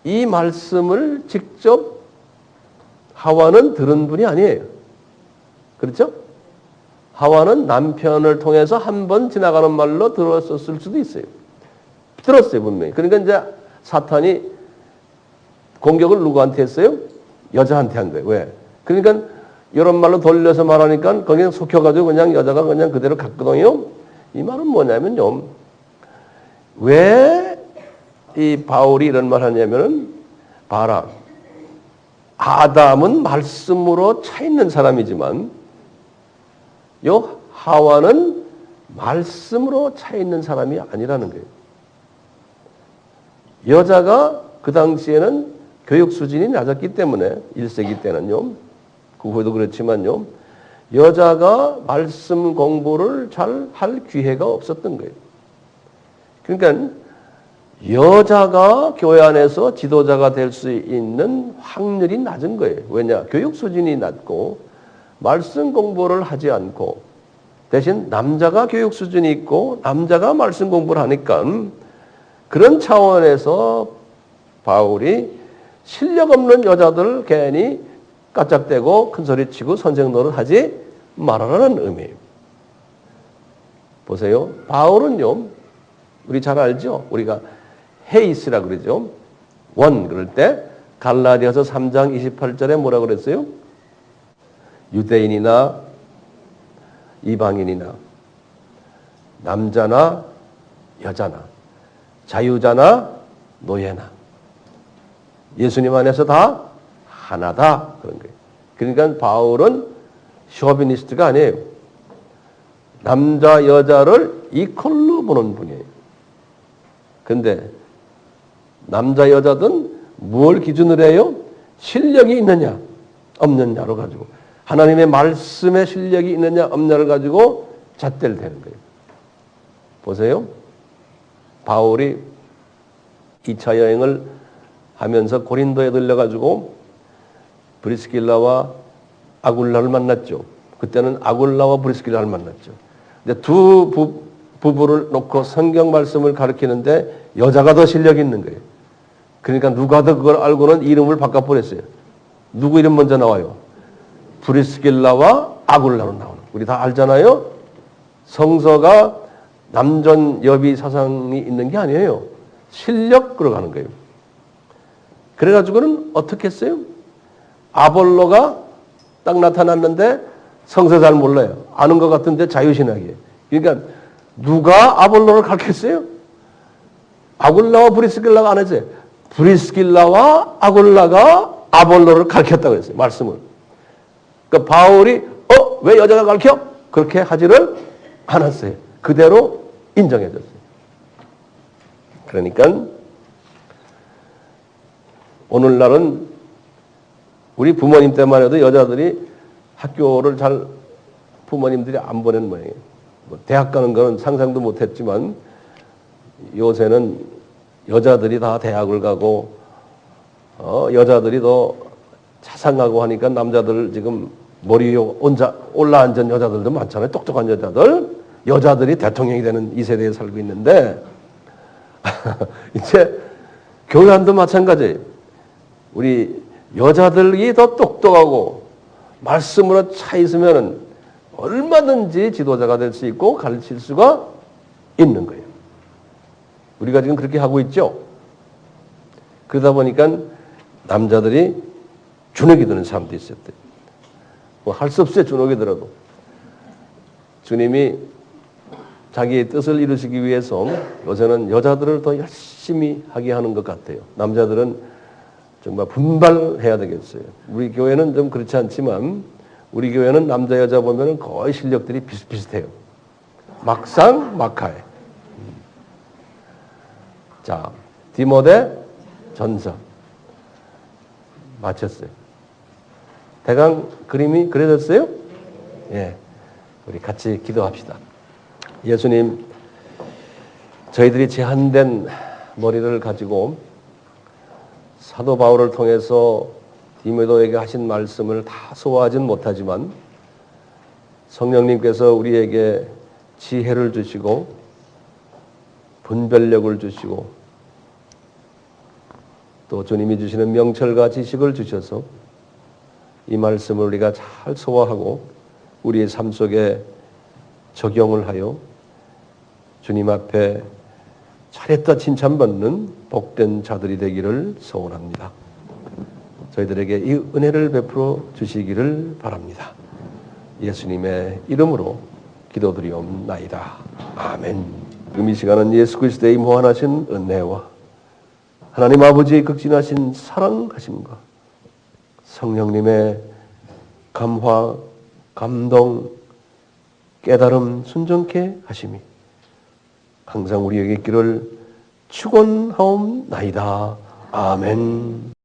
이 말씀을 직접 하와는 들은 분이 아니에요. 그렇죠? 하와는 남편을 통해서 한 번 지나가는 말로 들었을 수도 있어요. 들었어요, 분명히. 그러니까 이제 사탄이 공격을 누구한테 했어요? 여자한테 한 거예요. 왜? 그러니까 이런 말로 돌려서 말하니까 거기에 속혀가지고 그냥 여자가 그냥 그대로 갔거든요. 이 말은 뭐냐면요. 왜 이 바울이 이런 말 하냐면은 봐라. 아담은 말씀으로 차 있는 사람이지만 요 하와는 말씀으로 차 있는 사람이 아니라는 거예요. 여자가 그 당시에는 교육 수준이 낮았기 때문에 1세기 때는요. 그 후에도 그렇지만요. 여자가 말씀 공부를 잘 할 기회가 없었던 거예요. 그러니까 여자가 교회 안에서 지도자가 될 수 있는 확률이 낮은 거예요. 왜냐? 교육 수준이 낮고 말씀 공부를 하지 않고 대신 남자가 교육 수준이 있고 남자가 말씀 공부를 하니까 그런 차원에서 바울이 실력 없는 여자들을 괜히 까짝대고 큰소리치고 선생 노릇 하지 말아라는 의미예요. 보세요. 바울은요. 우리 잘 알죠? 우리가 헤이스라 그러죠. 원 그럴 때 갈라디아서 3장 28절에 뭐라 그랬어요? 유대인이나 이방인이나 남자나 여자나 자유자나 노예나 예수님 안에서 다 하나다 그런 거예요. 그러니까 바울은 쇼비니스트가 아니에요. 남자 여자를 이퀄로 보는 분이에요. 그런데 남자 여자든 뭘 기준으로 해요? 실력이 있느냐 없느냐로 가지고 하나님의 말씀에 실력이 있느냐 없느냐를 가지고 잣대를 대는 거예요. 보세요. 바울이 2차 여행을 하면서 고린도에 들려가지고 브리스길라와 아굴라를 만났죠. 그때는 아굴라와 브리스길라를 만났죠. 근데 두 부부를 놓고 성경 말씀을 가르치는데 여자가 더 실력이 있는 거예요. 그러니까 누가 더 그걸 알고는 이름을 바꿔버렸어요. 누구 이름 먼저 나와요? 브리스길라와 아굴라로 나오는. 우리 다 알잖아요. 성서가 남전 여비 사상이 있는 게 아니에요. 실력으로 가는 거예요. 그래가지고는 어떻게 했어요? 아볼로가 딱 나타났는데 성서 잘 몰라요. 아는 것 같은데 자유신학이에요. 그러니까 누가 아볼로를 가르쳤어요? 아굴라와 브리스길라가 안 했어요. 브리스길라와 아굴라가 아볼로를 가르쳤다고 했어요. 말씀을. 그러니까 바울이 왜 여자가 가르쳐? 그렇게 하지를 않았어요. 그대로 인정해줬어요. 그러니까 오늘날은 우리 부모님 때만 해도 여자들이 학교를 잘 부모님들이 안 보낸 모양이에요. 뭐 대학 가는 거는 상상도 못했지만 요새는 여자들이 다 대학을 가고 여자들이 더 자상하고 하니까 남자들 지금 머리 위에 올라앉은 여자들도 많잖아요. 똑똑한 여자들이 대통령이 되는 이 세대에 살고 있는데 이제 교회 안도 마찬가지예요. 우리 여자들이 더 똑똑하고 말씀으로 차 있으면 얼마든지 지도자가 될 수 있고 가르칠 수가 있는 거예요. 우리가 지금 그렇게 하고 있죠. 그러다 보니까 남자들이 주눅이 드는 사람도 있었대요. 뭐 할 수 없어요. 주눅이 들어도. 주님이 자기의 뜻을 이루시기 위해서 요새는 여자들을 더 열심히 하게 하는 것 같아요. 남자들은 정말 분발해야 되겠어요. 우리 교회는 좀 그렇지 않지만 우리 교회는 남자 여자 보면 거의 실력들이 비슷비슷해요. 막상 막하에. 자, 디모데 전서 마쳤어요. 대강 그림이 그려졌어요? 예, 우리 같이 기도합시다. 예수님, 저희들이 제한된 머리를 가지고 사도 바울을 통해서 디모데에게 하신 말씀을 다 소화하진 못하지만 성령님께서 우리에게 지혜를 주시고 분별력을 주시고 또 주님이 주시는 명철과 지식을 주셔서 이 말씀을 우리가 잘 소화하고 우리의 삶 속에 적용을 하여 주님 앞에 잘했다 칭찬받는 복된 자들이 되기를 소원합니다. 저희들에게 이 은혜를 베풀어 주시기를 바랍니다. 예수님의 이름으로 기도드리옵나이다. 아멘. 지금 이 시간은 예수 그리스도의 무한하신 은혜와 하나님 아버지의 극진하신 사랑하심과 성령님의 감화, 감동, 깨달음, 순종케 하심이 항상 우리에게 있기를 축원하옵나이다. 아멘.